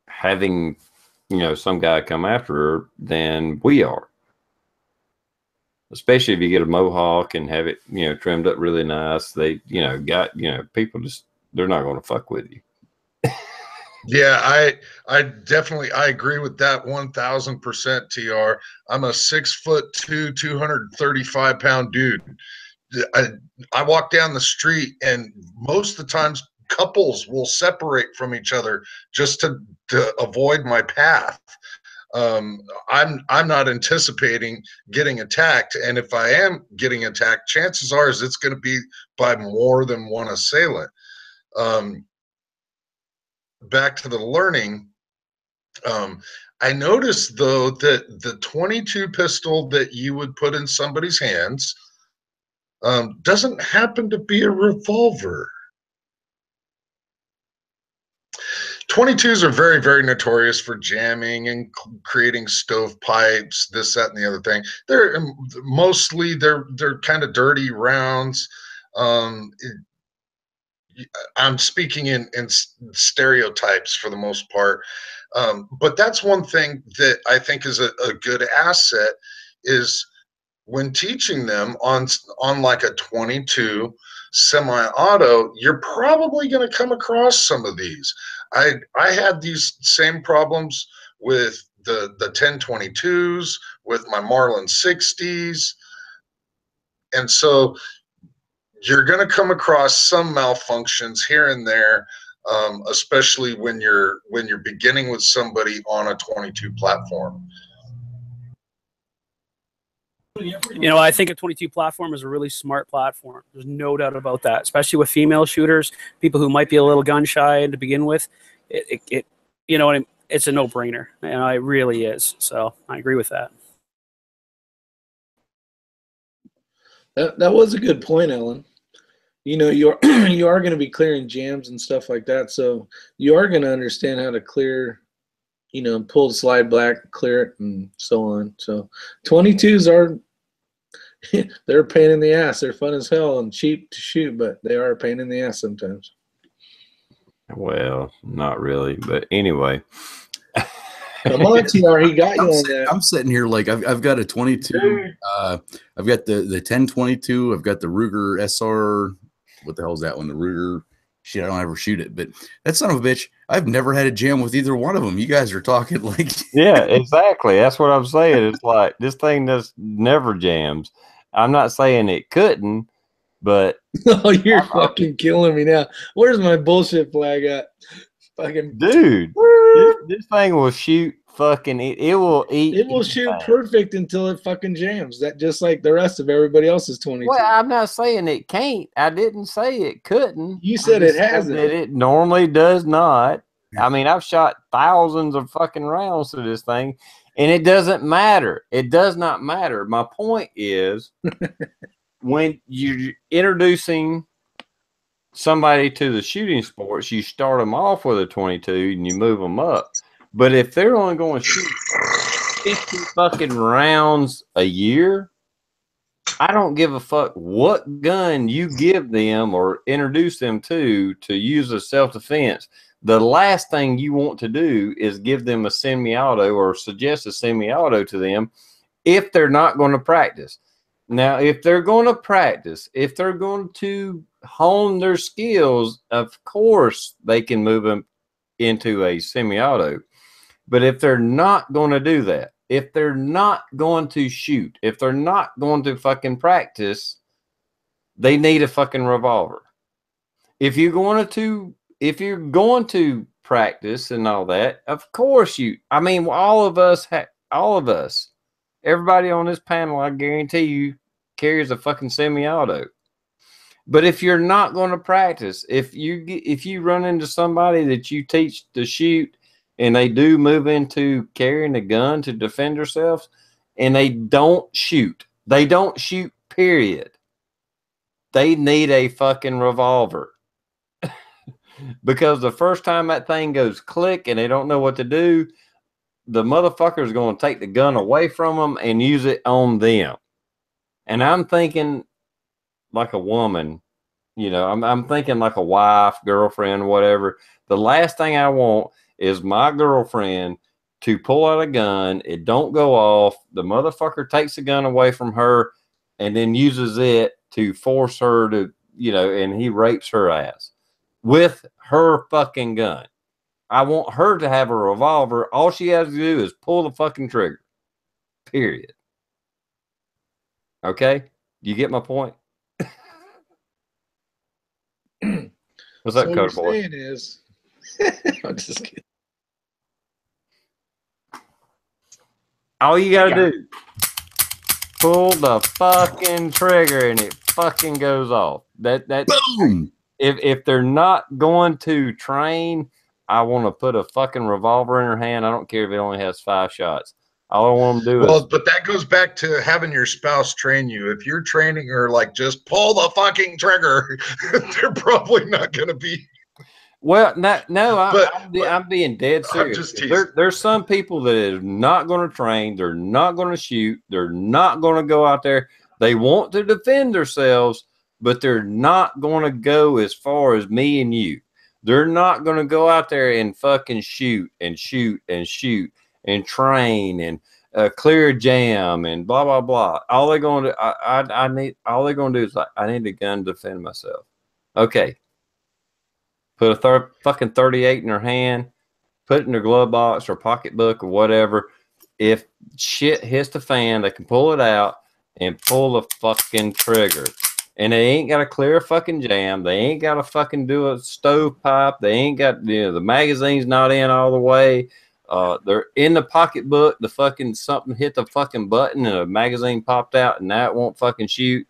having, you know, some guy come after her than we are. Especially if you get a mohawk and have it, you know, trimmed up really nice. They, you know, people just, they're not going to fuck with you. Yeah, I definitely, I agree with that 1000%, TR. I'm a 6'2", 235-pound dude. I walk down the street, and most of the times couples will separate from each other just to avoid my path. I'm not anticipating getting attacked, and if I am getting attacked, chances are it's going to be by more than one assailant. Back to the learning, I noticed though that the 22 pistol that you would put in somebody's hands doesn't happen to be a revolver. 22s are very, very notorious for jamming and creating stovepipes, this, that, and the other thing. They're mostly they're kind of dirty rounds. I'm speaking in stereotypes for the most part, but that's one thing that I think is a good asset is when teaching them on like a 22 semi-auto, you're probably going to come across some of these. I had these same problems with the 1022s, with my Marlin 60s, and so you're going to come across some malfunctions here and there, especially when you're beginning with somebody on a 22 platform. You know, I think a 22 platform is a really smart platform. There's no doubt about that, especially with female shooters, people who might be a little gun shy to begin with. You know what I mean? It's a no-brainer, and it really is. So I agree with that. That was a good point, Ellen. You know, you are going to be clearing jams and stuff like that, so you are going to understand how to clear, you know, pull the slide back, clear it, and so on. So 22s are they're a pain in the ass. They're fun as hell and cheap to shoot, but they are a pain in the ass sometimes. Well, not really, but anyway. Come on, TR, he got you on that. I'm sitting here like I've got a 22. I've got the 1022. I've got the Ruger SR. What the hell is that one? The Ruger. Shit, I don't ever shoot it, but that son of a bitch, I've never had a jam with either one of them. You guys are talking like yeah, exactly. That's what I'm saying. It's like this thing just never jams. I'm not saying it couldn't, but Oh, you're fucking killing me now. Where's my bullshit flag at? Fucking dude, this thing will shoot fucking it will eat. It will shoot perfect until it fucking jams. That just like the rest of everybody else's 22. Well, I'm not saying it can't. I didn't say it couldn't. You said it hasn't. That it normally does not. I mean, I've shot thousands of fucking rounds to this thing, and it doesn't matter. It does not matter. My point is, when you're introducing somebody to the shooting sports, you start them off with a 22 and you move them up. But if they're only going to shoot 50 fucking rounds a year, I don't give a fuck what gun you give them or introduce them to use as self-defense. The last thing you want to do is give them a semi-auto or suggest a semi-auto to them if they're not going to practice. Now, if they're going to practice, if they're going to hone their skills, of course they can move them into a semi-auto. But if they're not going to do that, if they're not going to shoot, if they're not going to fucking practice, they need a fucking revolver. If you're going to practice and all that, of course I mean, all of us, everybody on this panel, I guarantee you, carries a fucking semi-auto. But if you're not going to practice, if you run into somebody that you teach to shoot and they do move into carrying a gun to defend themselves and they don't shoot, period. They need a fucking revolver. Because the first time that thing goes click and they don't know what to do, the motherfucker is going to take the gun away from them and use it on them. And I'm thinking like a woman, you know, I'm thinking like a wife, girlfriend, whatever. The last thing I want is my girlfriend to pull out a gun. It don't go off. The motherfucker takes the gun away from her and then uses it to force her to, you know, and he rapes her ass with her fucking gun. I want her to have a revolver. All she has to do is pull the fucking trigger. Period. Okay? You get my point? What's up, Coder Boy? Saying is, I'm just kidding. All you gotta do, pull the fucking trigger and it fucking goes off. That boom. If they're not going to train, I want to put a fucking revolver in her hand. I don't care if it only has 5 shots. All I want them to do is. But that goes back to having your spouse train you. If you're training her like just pull the fucking trigger, they're probably not going to be. Well, no, I'm being dead serious. There's some people that are not going to train. They're not going to shoot. They're not going to go out there. They want to defend themselves, but they're not going to go as far as me and you. They're not going to go out there and fucking shoot and shoot and shoot and train and clear a jam and blah blah blah. All they're going to all they're going to do is like, I need a gun to defend myself. Okay, put a fucking 38 in their hand, put it in their glove box or pocketbook or whatever. If shit hits the fan, they can pull it out and pull the fucking trigger. And they ain't got to clear a fucking jam. They ain't got to fucking do a stovepipe. They ain't got, you know, the magazine's not in all the way. They're in the pocketbook. The fucking something hit the fucking button and a magazine popped out, and now it won't fucking shoot.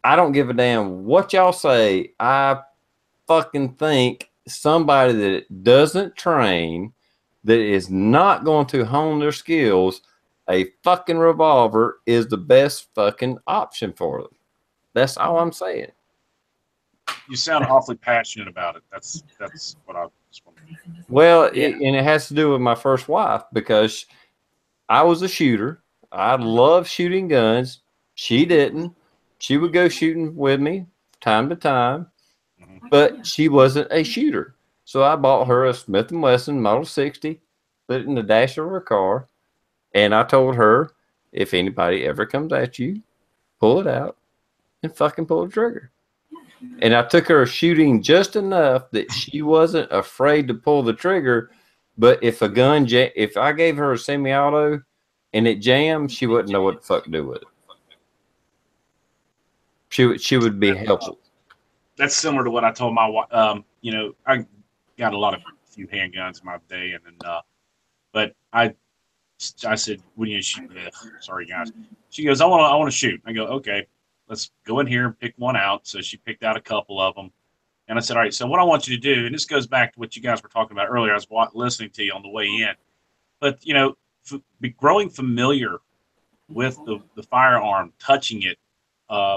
I don't give a damn what y'all say. I fucking think somebody that doesn't train, that is not going to hone their skills, a fucking revolver is the best fucking option for them. That's all I'm saying. You sound awfully passionate about it. That's what I just want to do. Well, and it has to do with my first wife, because I was a shooter. I love shooting guns. She didn't. She would go shooting with me time to time, but she wasn't a shooter. So I bought her a Smith & Wesson Model 60, put it in the dash of her car, and I told her, if anybody ever comes at you, pull it out and fucking pull the trigger. And I took her shooting just enough that she wasn't afraid to pull the trigger. But if a gun, if I gave her a semi-auto and it jammed, she wouldn't know what the fuck to do with it. She would be helpless. That's similar to what I told my wife. I got a few handguns in my day, and then, but I said, "When you shoot?" Sorry, guys. She goes, "I want to shoot." I go, "Okay, let's go in here and pick one out." So she picked out a couple of them, and I said, "All right. So what I want you to do, and this goes back to what you guys were talking about earlier. I was listening to you on the way in, but growing familiar with the firearm, touching it,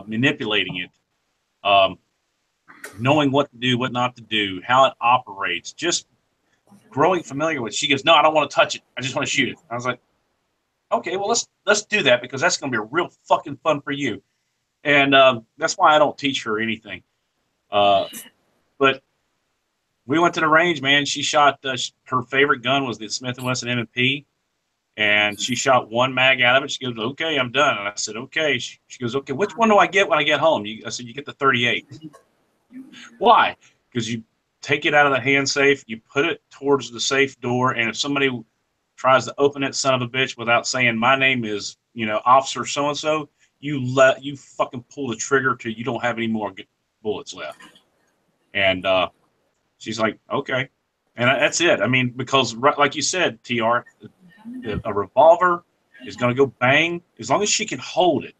manipulating it, knowing what to do, what not to do, how it operates, just growing familiar with it." She goes, "No, I don't want to touch it. I just want to shoot it." I was like, "Okay, well, let's do that, because that's going to be real fucking fun for you." And that's why I don't teach her anything. But we went to the range, man. She shot, her favorite gun was the Smith & Wesson M&P. And she shot one mag out of it. She goes, "Okay, I'm done." And I said, "Okay." She goes, "Okay, which one do I get when I get home?" I said, "You get the 38. Why? Because you take it out of the hand safe, you put it towards the safe door, and if somebody tries to open it, son of a bitch, without saying, 'My name is, Officer so-and-so,' you fucking pull the trigger till you don't have any more bullets left." And she's like, "Okay." And that's it. I mean, because like you said, TR, a revolver is going to go bang as long as she can hold it.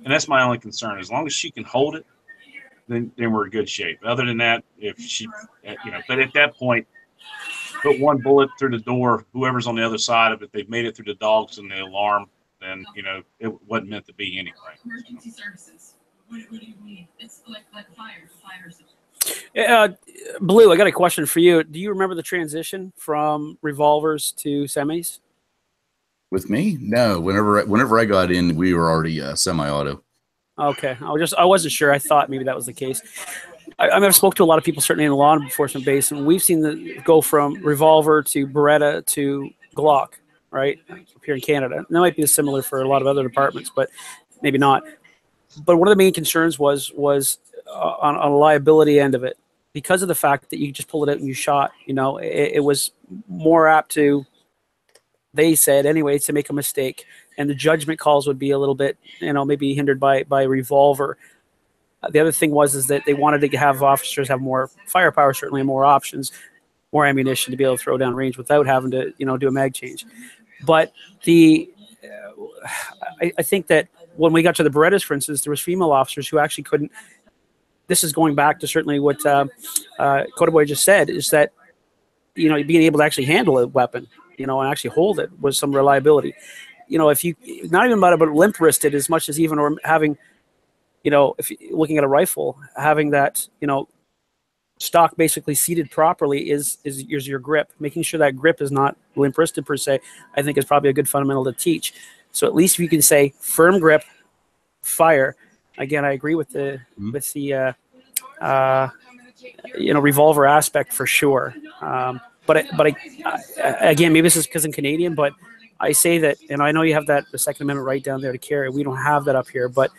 And that's my only concern. As long as she can hold it, then we're in good shape. Other than that, if she, but at that point, put one bullet through the door, whoever's on the other side of it, they've made it through the dogs and the alarm, then, it wasn't meant to be anyway. Emergency services. What do you mean? It's like fire service. Blue, I got a question for you. Do you remember the transition from revolvers to semis? With me? No. Whenever I got in, we were already semi-auto. Okay, I wasn't sure. I thought maybe that was the case. I've spoke to a lot of people, certainly in the law enforcement base, and we've seen the go from revolver to Beretta to Glock, right? Up here in Canada, and that might be similar for a lot of other departments, but maybe not. But one of the main concerns was on a liability end of it, because of the fact that you just pulled it out and you shot. It was more apt to, they said anyway, to make a mistake, and the judgment calls would be a little bit, maybe hindered by revolver. The other thing is that they wanted to have officers have more firepower, certainly more options, more ammunition to be able to throw down range without having to, do a mag change. But I think that when we got to the Berettas, for instance, there was female officers who actually couldn't. This is going back to certainly what Coda Boy just said, is that, being able to actually handle a weapon, and actually hold it was some reliability. If you, not even about limp wristed as much as even, or having, if you're looking at a rifle, having that, stock basically seated properly is your grip. Making sure that grip is not limp wristed per se, I think is probably a good fundamental to teach. So at least if you can say firm grip, fire. Again, I agree with the revolver aspect for sure. But again, maybe this is because I'm Canadian, but I say that, and I know you have the Second Amendment right down there to carry. We don't have that up here, but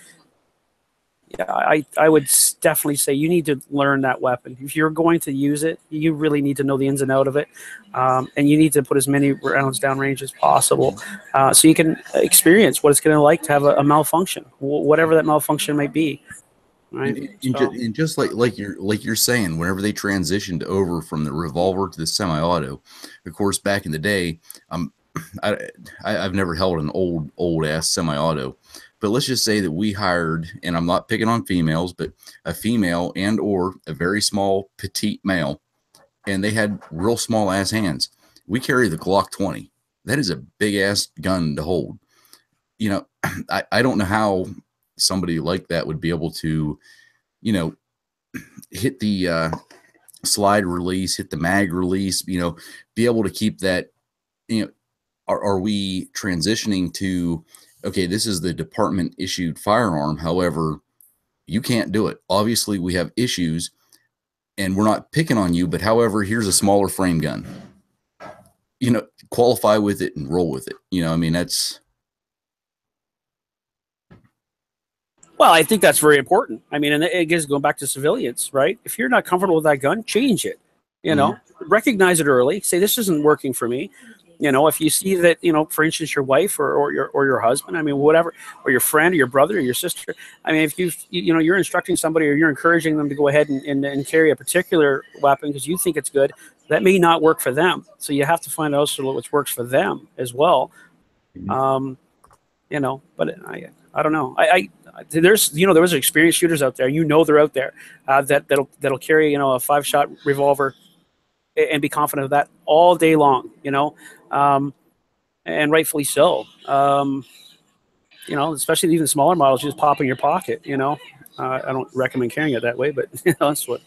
yeah, I would definitely say you need to learn that weapon. If you're going to use it, you really need to know the ins and out of it, and you need to put as many rounds downrange as possible, so you can experience what it's going to like to have a malfunction, whatever that malfunction might be. right? And just like you're saying, whenever they transitioned over from the revolver to the semi-auto, of course, back in the day, I've never held an old ass semi-auto, but let's just say that we hired, and I'm not picking on females, but a female and or a very small petite male, and they had real small ass hands. We carry the Glock 20. That is a big ass gun to hold. You know, I don't know how somebody like that would be able to, you know, hit the slide release, hit the mag release, you know, be able to keep that, you know, are we transitioning to, okay, this is the department issued firearm. However, you can't do it. Obviously we have issues and we're not picking on you, but however, here's a smaller frame gun, you know, qualify with it and roll with it. You know, I mean, that's, well, I think that's very important. I mean, and it gives going back to civilians, right? If you're not comfortable with that gun, change it. You know, recognize it early. Say this isn't working for me. You know, if you see that, you know, for instance, your wife or your husband, I mean, whatever, or your friend or your brother or your sister. I mean, if you know, you're instructing somebody or you're encouraging them to go ahead and carry a particular weapon because you think it's good, that may not work for them. So you have to find out which works for them as well. You know, but I don't know. There's, you know, there was experienced shooters out there. You know, they're out there that'll carry, you know, a 5-shot revolver and be confident of that all day long, you know, and rightfully so. You know, especially even smaller models, you just pop in your pocket, you know. I don't recommend carrying it that way, but you know, that's what,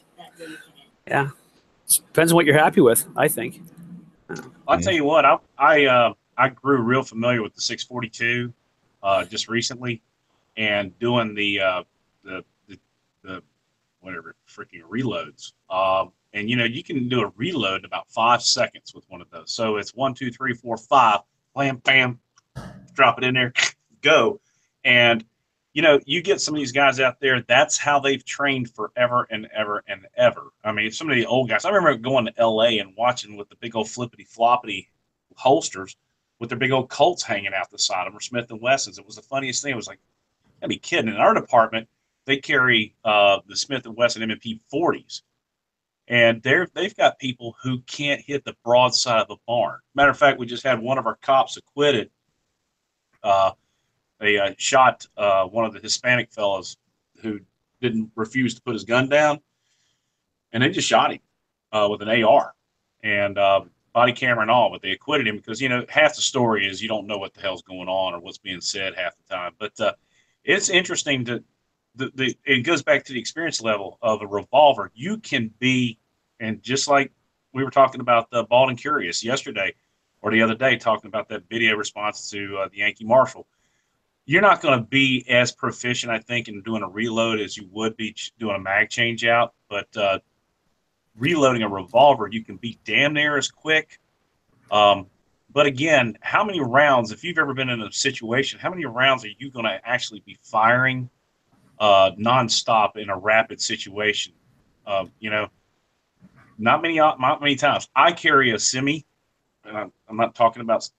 yeah. It depends on what you're happy with, I think. I'll tell you what, I grew real familiar with the 642 just recently, and doing the whatever freaking reloads. And you know, you can do a reload in about 5 seconds with one of those. So it's 1, 2, 3, 4, 5, blam, bam, drop it in there, go. And you know, you get some of these guys out there, that's how they've trained forever and ever and ever. I mean, some of the old guys, I remember going to LA and watching with the big old flippity floppity holsters with their big old Colts hanging out the side of them, or Smith and Wessons. It was the funniest thing. It was like, I'd be kidding. In our department, they carry the Smith and Wesson M&P 40s, and they've got people who can't hit the broadside of a barn. Matter of fact, we just had one of our cops acquitted. They shot one of the Hispanic fellows who didn't refuse to put his gun down, and they just shot him with an AR and body camera and all. But they acquitted him because, you know, half the story is you don't know what the hell's going on or what's being said half the time. But it's interesting to it goes back to the experience level of a revolver. You can be, and just like we were talking about the Bald and Curious yesterday or the other day, talking about that video response to the Yankee Marshal. You're not going to be as proficient, I think, in doing a reload as you would be doing a mag change out. But reloading a revolver, you can be damn near as quick. But again, how many rounds, if you've ever been in a situation, how many rounds are you going to actually be firing nonstop in a rapid situation? You know, not many times. I carry a semi, and I'm not talking about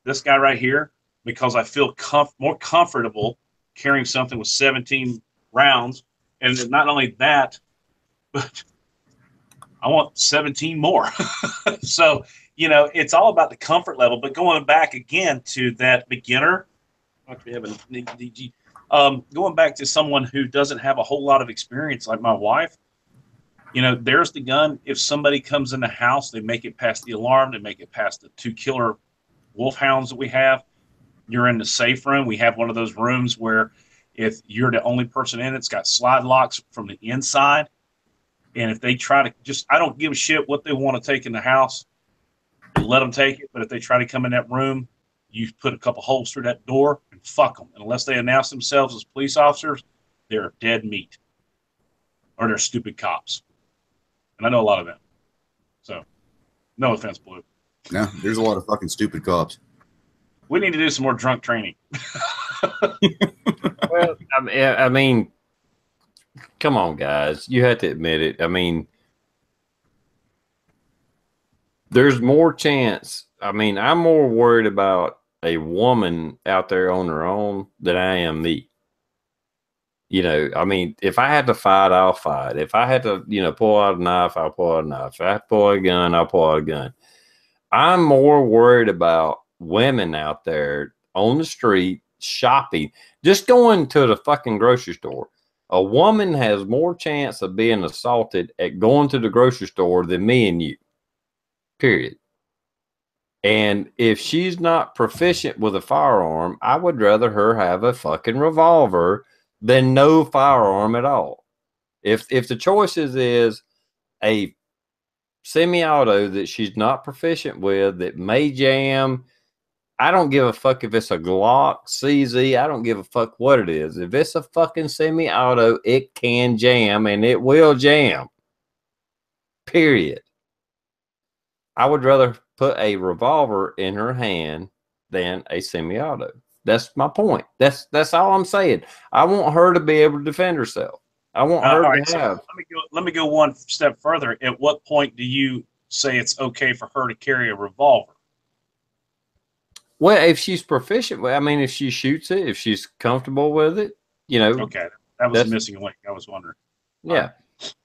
this guy right here, because I feel more comfortable carrying something with 17 rounds. And not only that, but I want 17 more. So, you know, it's all about the comfort level. But going back again to that beginner, going back to someone who doesn't have a whole lot of experience, like my wife, you know, there's the gun. If somebody comes in the house, they make it past the alarm, they make it past the 2 killer wolfhounds that we have. You're in the safe room. We have one of those rooms where if you're the only person in it, it's got slide locks from the inside. And if they try to I don't give a shit what they want to take in the house. You let them take it. But if they try to come in that room, you put a couple holes through that door and fuck them. And unless they announce themselves as police officers, they're dead meat. Or they're stupid cops. And I know a lot of them. So, no offense, Blue. No, there's a lot of fucking stupid cops. We need to do some more drunk training. Well, I mean, come on, guys. You have to admit it. I mean, there's more chance. I mean, I'm more worried about a woman out there on her own than I am me. You know, I mean, if I had to fight, I'll fight. If I had to, pull out a knife, I'll pull out a knife. If I have to pull out a gun, I'll pull out a gun. I'm more worried about women out there on the street shopping, just going to the fucking grocery store. A woman has more chance of being assaulted at going to the grocery store than me and you. Period. And if she's not proficient with a firearm, I would rather her have a fucking revolver than no firearm at all. If the choices is a semi-auto that she's not proficient with that may jam, I don't give a fuck if it's a Glock, CZ. I don't give a fuck what it is. If it's a fucking semi-auto, it can jam and it will jam. Period. I would rather put a revolver in her hand than a semi-auto. That's my point. That's all I'm saying. I want her to be able to defend herself. I want her to have. So let me go one step further. At what point do you say it's okay for her to carry a revolver? Well, if she's proficient, I mean, if she shoots it, if she's comfortable with it, Okay, that was a missing link. I was wondering. Yeah.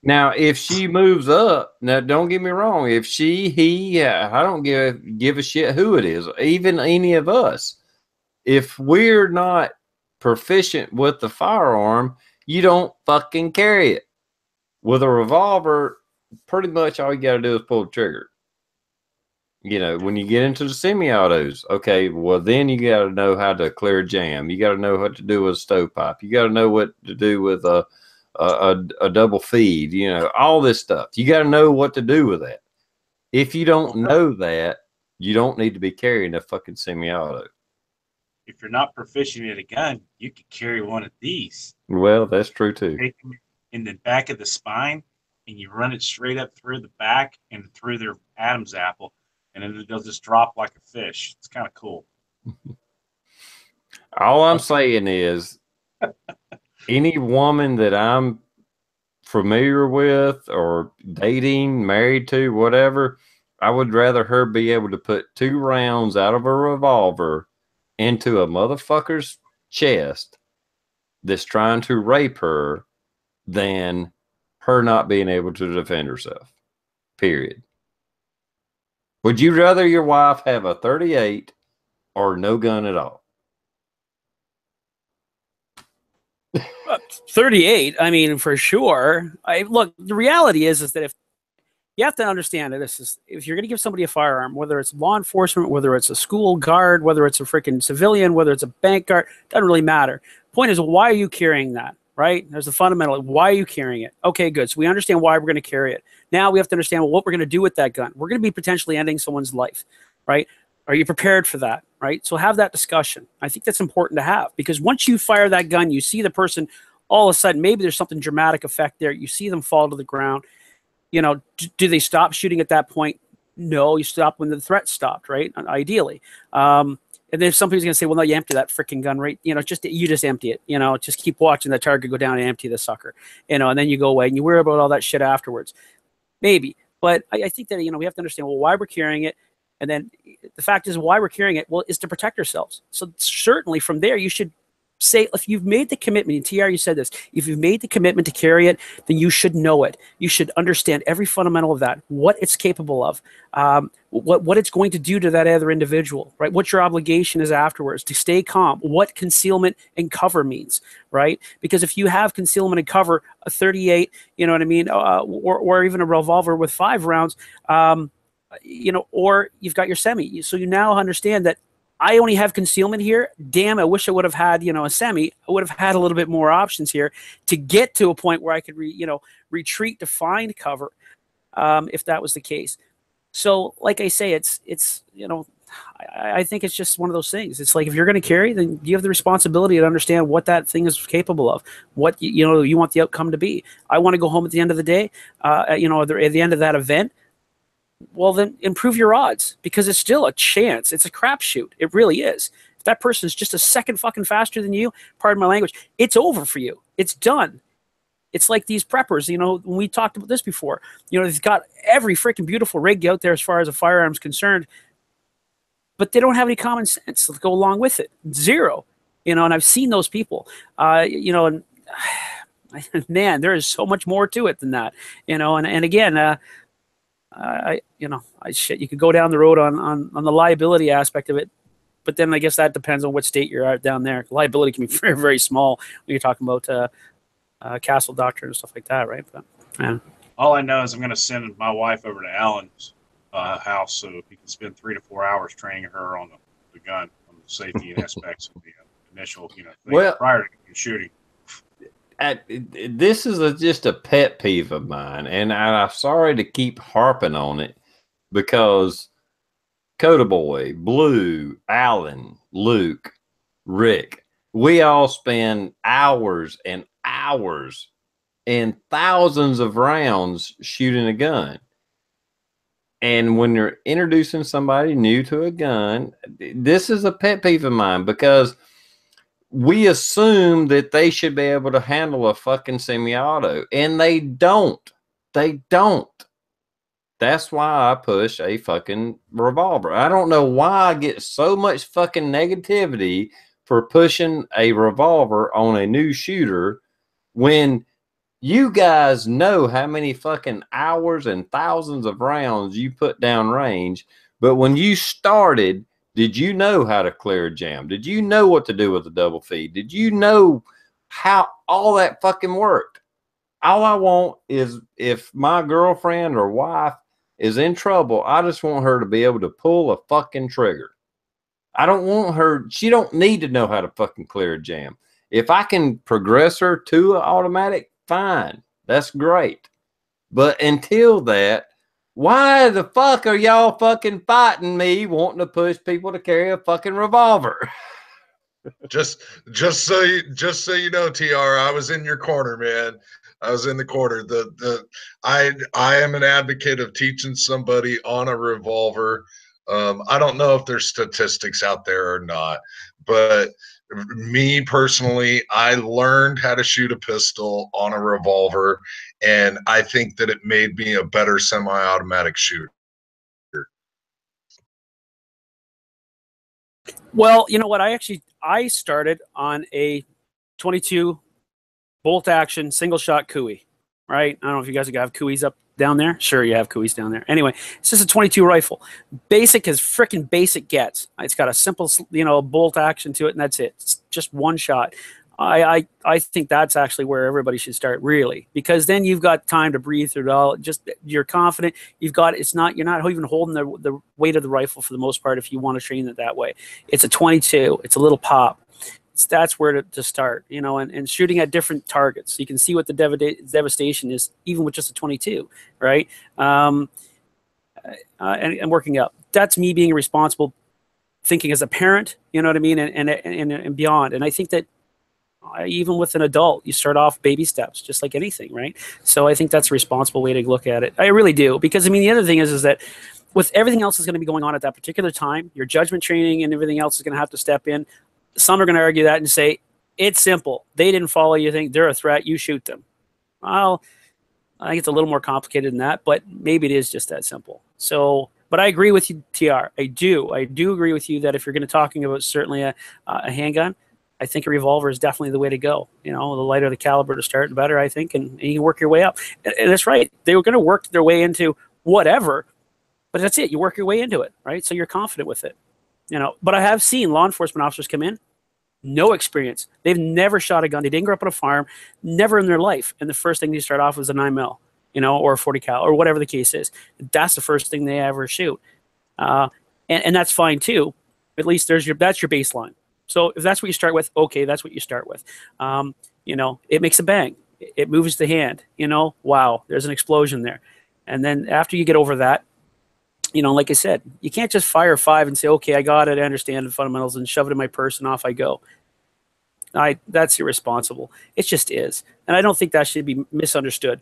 Now, if she moves up, now don't get me wrong. If he, I don't give a shit who it is, even any of us. If we're not proficient with the firearm, you don't fucking carry it. With a revolver, pretty much all you got to do is pull the trigger. When you get into the semi-autos, okay, well, then you got to know how to clear a jam. You got to know what to do with a stovepipe. You got to know what to do with a double feed, all this stuff. You got to know what to do with that. If you don't know that, you don't need to be carrying a fucking semi-auto. If you're not proficient at a gun, you could carry one of these. Well, that's true too. Take them in the back of the spine, and you run it straight up through the back and through their Adam's apple, and then it'll just drop like a fish. It's kind of cool. All I'm saying is, any woman that I'm familiar with or dating, married to, whatever, I would rather her be able to put 2 rounds out of a revolver into a motherfucker's chest that's trying to rape her than her not being able to defend herself. Period. Would you rather your wife have a 38 or no gun at all? 38, I mean, for sure. Look, the reality is that if you have to understand that if you're going to give somebody a firearm, whether it's law enforcement, whether it's a school guard, whether it's a freaking civilian, whether it's a bank guard, doesn't really matter. Point is, why are you carrying that, right? There's the fundamental. Why are you carrying it? Okay, good. So we understand why we're going to carry it. Now we have to understand what we're going to do with that gun. We're going to be potentially ending someone's life, right? Are you prepared for that, right? So have that discussion. I think that's important to have, because once you fire that gun, you see the person, all of a sudden, maybe there's something dramatic effect there. You see them fall to the ground. Do they stop shooting at that point? No, you stop when the threat stopped, right? Ideally. And then somebody's going to say, well, no, you empty that freaking gun, right? You just empty it, just keep watching the target go down and empty the sucker, and then you go away and you worry about all that shit afterwards. Maybe. But I think that, we have to understand, well, why we're carrying it. And then the fact is, why we're carrying it, well, is to protect ourselves. So certainly from there, you should say, if you've made the commitment, and TR, you said this, if you've made the commitment to carry it, then you should know it. You should understand every fundamental of that, what it's capable of, what it's going to do to that other individual, right? What your obligation is afterwards, to stay calm, what concealment and cover means, right? Because if you have concealment and cover, a 38, you know what I mean, or even a revolver with 5 rounds, or you've got your semi. So you now understand that I only have concealment here. Damn, I wish I would have had, a semi. I would have had a little bit more options here to get to a point where I could, retreat to find cover, if that was the case. So, like I say, it's I think it's just one of those things. It's like, if you're going to carry, then you have the responsibility to understand what that thing is capable of, what you want the outcome to be. I want to go home at the end of the day, at the end of that event. Well, then improve your odds, because it's still a chance. It's a crapshoot. It really is. If that person is just a second fucking faster than you, pardon my language, it's over for you. It's done. It's like these preppers, when we talked about this before, they've got every freaking beautiful rig out there as far as a firearm's concerned, but they don't have any common sense to go along with it. Zero. And I've seen those people, and Man, there is so much more to it than that, you know. And again, shit, you could go down the road on the liability aspect of it, but then I guess that depends on what state you're at down there. Liability can be very, very small when you're talking about castle doctrine and stuff like that, right? But man. All I know is I'm going to send my wife over to Alan's house so he can spend 3 to 4 hours training her on the gun, on the safety and aspects of the initial, thing prior to shooting. This is just a pet peeve of mine, and I'm sorry to keep harping on it because Coda Boy, Blue, Alan, Luke, Rick, we all spend hours and hours and thousands of rounds shooting a gun. And when you're introducing somebody new to a gun, this is a pet peeve of mine because we assume that they should be able to handle a fucking semi-auto, and they don't. They don't. That's why I push a fucking revolver. I don't know why I get so much fucking negativity for pushing a revolver on a new shooter when you guys know how many fucking hours and thousands of rounds you put down range. But when you started, did you know how to clear a jam? Did you know what to do with a double feed? Did you know how all that fucking worked? All I want is if my girlfriend or wife is in trouble, I just want her to be able to pull a fucking trigger. I don't want her, she don't need to know how to fucking clear a jam. If I can progress her to an automatic, fine. That's great. But until that, why the fuck are y'all fucking fighting me wanting to push people to carry a fucking revolver? Just so you know, TR, I was in your corner, man. I was in the corner. I am an advocate of teaching somebody on a revolver. I don't know if there's statistics out there or not, but me personally, I learned how to shoot a pistol on a revolver, and I think that it made me a better semi-automatic shooter. Well, you know what? I started on a 22 bolt action single shot Cooey, right? I don't know if you guys have Cooeys up down there. Sure, you have Cooeys down there. Anyway, it's just a 22 rifle. Basic as freaking basic gets. It's got a simple, bolt action to it, and that's it. It's just one shot. I think that's actually where everybody should start, really, because then you've got time to breathe through it all. Just you're confident. You're not even holding the weight of the rifle for the most part if you want to train it that way. It's a 22. It's a little pop. That's where to start, and shooting at different targets. You can see what the devastation is, even with just a 22, right? And working up. That's me being responsible, thinking as a parent, you know what I mean, and beyond. And I think that even with an adult, you start off baby steps, just like anything, right? So I think that's a responsible way to look at it. I really do, because the other thing is that with everything else that's going to be going on at that particular time, your judgment training and everything else is going to have to step in. Some are going to argue that and say, it's simple. They didn't follow you. Think they're a threat. You shoot them. Well, I think it's a little more complicated than that, but maybe it is just that simple. So, but I agree with you, TR. I do agree with you that if you're going to talking about certainly a handgun, I think a revolver is definitely the way to go. The lighter the caliber to start, the better, I think, and you can work your way up. And that's right. They were going to work their way into whatever, but that's it. You work your way into it, right? So you're confident with it. But I have seen law enforcement officers come in, no experience. They've never shot a gun. They didn't grow up on a farm, never in their life. And the first thing they start off was a 9mm, or a 40 cal, or whatever the case is. That's the first thing they ever shoot. And that's fine too. At least that's your baseline. So if that's what you start with, okay, that's what you start with. It makes a bang. It moves the hand, wow, there's an explosion there. And then after you get over that, like I said, you can't just fire 5 and say, okay, I got it, I understand the fundamentals, and shove it in my purse and off I go. That's irresponsible. It just is. And I don't think that should be misunderstood.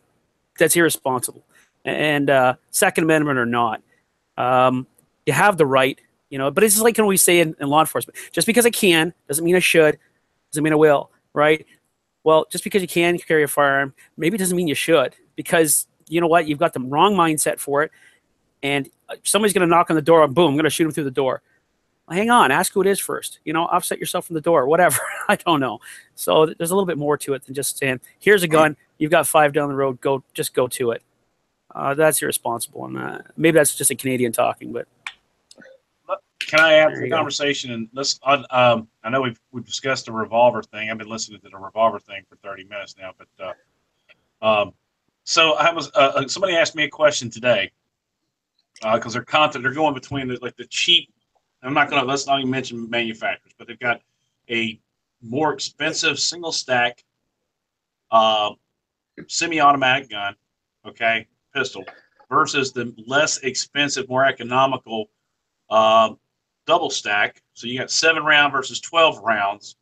That's irresponsible. And Second Amendment or not, you have the right, but it's just like when we say in law enforcement, just because I can doesn't mean I should, doesn't mean I will, right? Well, just because you can carry a firearm, maybe it doesn't mean you should, because you know what? You've got the wrong mindset for it. And somebody's going to knock on the door and boom, I'm going to shoot him through the door. hang on, ask who it is first. Offset yourself from the door, whatever. I don't know. So there's a little bit more to it than just saying, here's a gun, you've got 5 down the road, just go to it. That's irresponsible. And maybe that's just a Canadian talking, but. Can I add to the conversation? And let's. I know we've discussed the revolver thing. I've been listening to the revolver thing for 30 minutes now. But so I was. Somebody asked me a question today because they're going between the cheap. Let's not even mention manufacturers, but they've got a more expensive single stack semi-automatic gun, okay, pistol, versus the less expensive, more economical double stack. So you got 7 round versus 12 rounds.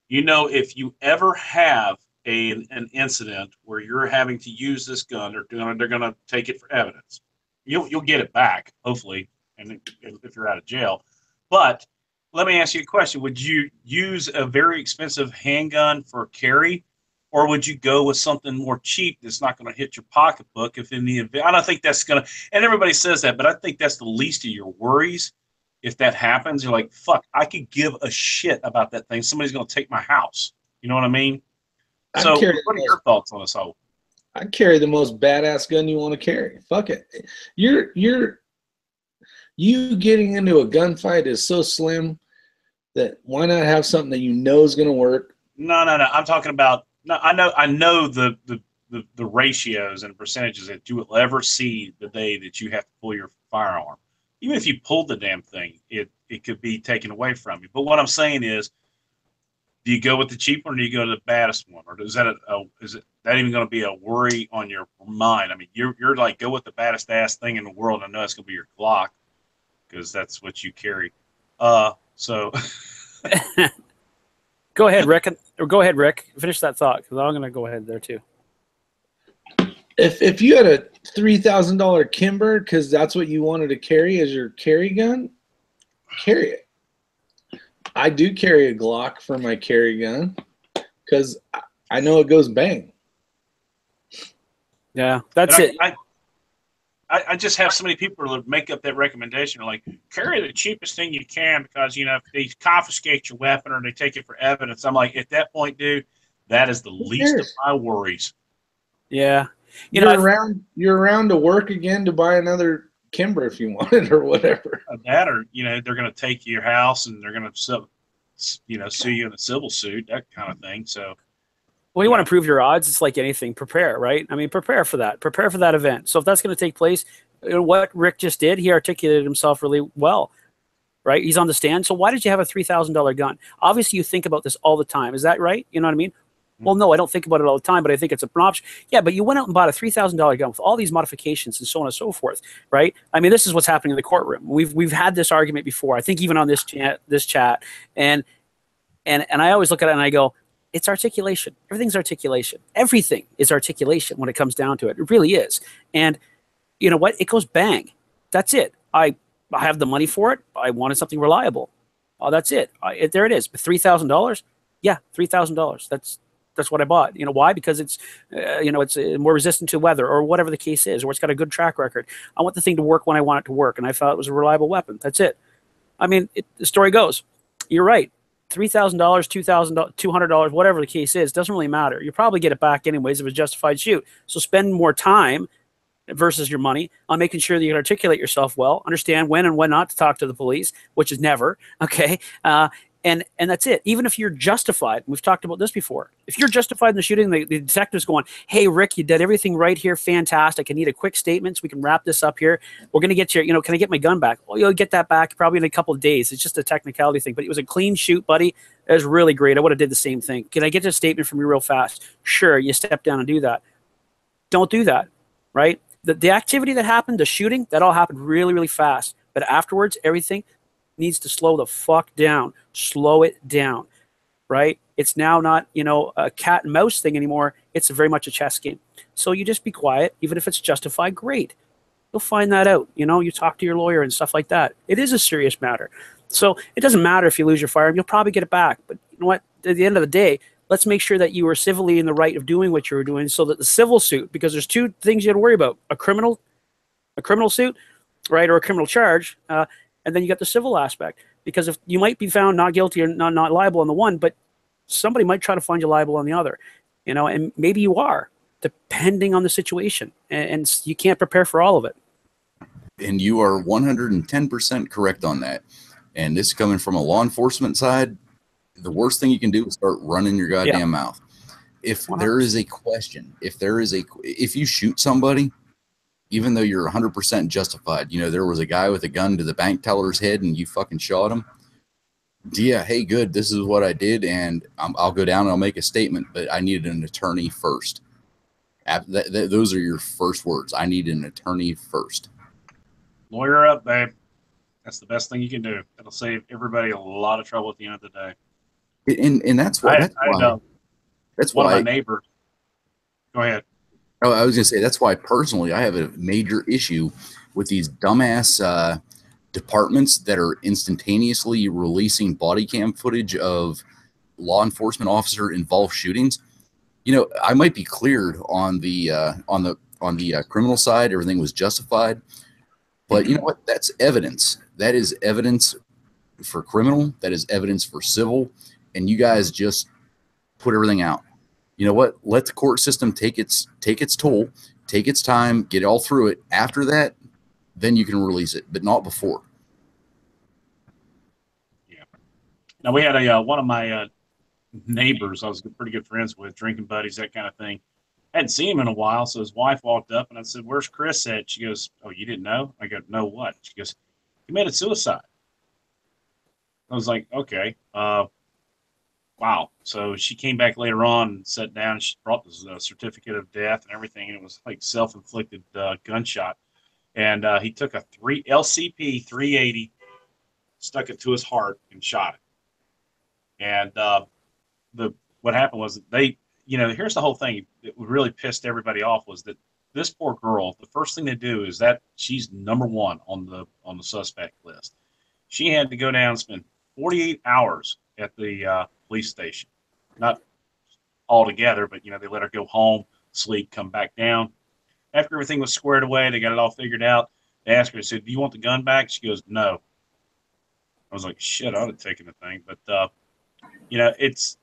If you ever have an incident where you're having to use this gun, they're gonna take it for evidence. You'll get it back, hopefully, and if you're out of jail. But let me ask you a question: would you use a very expensive handgun for carry, or would you go with something more cheap that's not going to hit your pocketbook if in the event? I don't think that's going to. And everybody says that, but I think that's the least of your worries. If that happens, you're like, fuck, I could give a shit about that thing. Somebody's going to take my house. You know what I mean? So what are your thoughts on this whole? I'd carry the most badass gun you want to carry. Fuck it. You getting into a gunfight is so slim that why not have something that you know is going to work? No. I'm talking about, I know the ratios and percentages that you will ever see the day that you have to pull your firearm. Even if you pulled the damn thing, it could be taken away from you. But what I'm saying is, do you go with the cheap one or do you go to the baddest one? Or is that even going to be a worry on your mind? I mean, you're like, go with the baddest ass thing in the world. I know it's going to be your Glock because that's what you carry. So go ahead, Rick. Or go ahead, Rick. Finish that thought because I'm going to go ahead there too. If you had a $3,000 Kimber because that's what you wanted to carry as your carry gun, carry it. I do carry a Glock for my carry gun because I know it goes bang. Yeah, that's it. I just have so many people that make up that recommendation. Like, carry the cheapest thing you can because, if they confiscate your weapon or they take it for evidence, I'm like, at that point, dude, that is the least of my worries. Yeah. You're around to work again to buy another Kimber if you want it or whatever. That or, they're going to take your house and they're going to, sue you in a civil suit, that kind of thing. So, well, you want to improve your odds. It's like anything. Prepare, right? I mean, prepare for that. Prepare for that event. So if that's going to take place, what Rick just did, he articulated himself really well, right? He's on the stand. So why did you have a $3,000 gun? Obviously, you think about this all the time. Is that right? You know what I mean? Well, no, I don't think about it all the time, but I think it's an option. Yeah, but you went out and bought a $3,000 gun with all these modifications and so on and so forth, right? I mean, this is what's happening in the courtroom. We've had this argument before. I think even on this chat, and I always look at it and I go, it's articulation. Everything's articulation. Everything is articulation when it comes down to it. It really is. And you know what? It goes bang. That's it. I have the money for it. I wanted something reliable. Oh, that's it. There it is. $3,000. Yeah, $3,000. That's what I bought. You know why? Because it's, it's more resistant to weather or whatever the case is, or it's got a good track record. I want the thing to work when I want it to work, and I thought it was a reliable weapon. That's it. I mean, the story goes. You're right. $3,000, $2,000, $200, whatever the case is, doesn't really matter. You probably get it back anyways if it's a justified shoot. So spend more time versus your money on making sure that you can articulate yourself well, understand when and when not to talk to the police, which is never, okay? And that's it. Even if you're justified, we've talked about this before. If you're justified in the shooting, the detective's going, hey, Rick, you did everything right here. Fantastic. I need a quick statement so we can wrap this up here. We're going to get you, can I get my gun back? Well, you'll get that back probably in a couple of days. It's just a technicality thing. But it was a clean shoot, buddy. It was really great. I would have did the same thing. Can I get a statement from you real fast? Sure. You step down and do that. Don't do that, right? The activity that happened, the shooting, that all happened really, really fast. But afterwards, everything needs to slow the fuck down. Slow it down, right? It's now not, a cat and mouse thing anymore. It's very much a chess game. So you just be quiet, even if it's justified, great. You'll find that out. You talk to your lawyer and stuff like that. It is a serious matter. So it doesn't matter if you lose your firearm. You'll probably get it back. But you know what? At the end of the day, let's make sure that you are civilly in the right of doing what you were doing so that the civil suit, because there's two things you have to worry about, a criminal suit, right, or a criminal charge, and then you got the civil aspect. because if you might be found not guilty or not liable on the one, but somebody might try to find you liable on the other, you know, and maybe you are, depending on the situation, and you can't prepare for all of it. And you are 110% correct on that. And this coming from a law enforcement side, the worst thing you can do is start running your goddamn mouth. If 100%. there is a question, if you shoot somebody, even though you're 100% justified, you know, there was a guy with a gun to the bank teller's head and you fucking shot him. Yeah, hey, good. This is what I did, and I'll go down and I'll make a statement, but I needed an attorney first. Those are your first words. I need an attorney first. Lawyer up, babe. That's the best thing you can do. It'll save everybody a lot of trouble at the end of the day. And that's why. That's one why of my neighbors. Go ahead. Oh, I was going to say that's why personally I have a major issue with these dumbass departments that are instantaneously releasing body cam footage of law enforcement officer involved shootings. You know, I might be cleared on the criminal side. Everything was justified. But you know what? That's evidence. That is evidence for criminal. That is evidence for civil. And you guys just put everything out. You know what? Let the court system take its toll, take its time, get all through it. After that, then you can release it, but not before. Yeah. Now we had a one of my neighbors I was pretty good friends with, drinking buddies, that kind of thing. I hadn't seen him in a while, so his wife walked up and I said, "Where's Chris at?" She goes, "Oh, you didn't know?" I go, "No, what?" She goes, "He committed suicide." I was like, "Okay, wow." So she came back later on and sat down and she brought this certificate of death and everything, and it was like self-inflicted gunshot. And he took a LCP 380, stuck it to his heart and shot it. And what happened was that they, you know, here's the whole thing that really pissed everybody off was that this poor girl, the first thing they do is that she's number one on the suspect list. She had to go down and spend 48 hours at the police station. Not all together, but, you know, they let her go home, sleep, come back down. After everything was squared away, they got it all figured out. They asked her, they said, "Do you want the gun back?" She goes, "No." I was like, shit, I would have taken the thing. But, you know, it's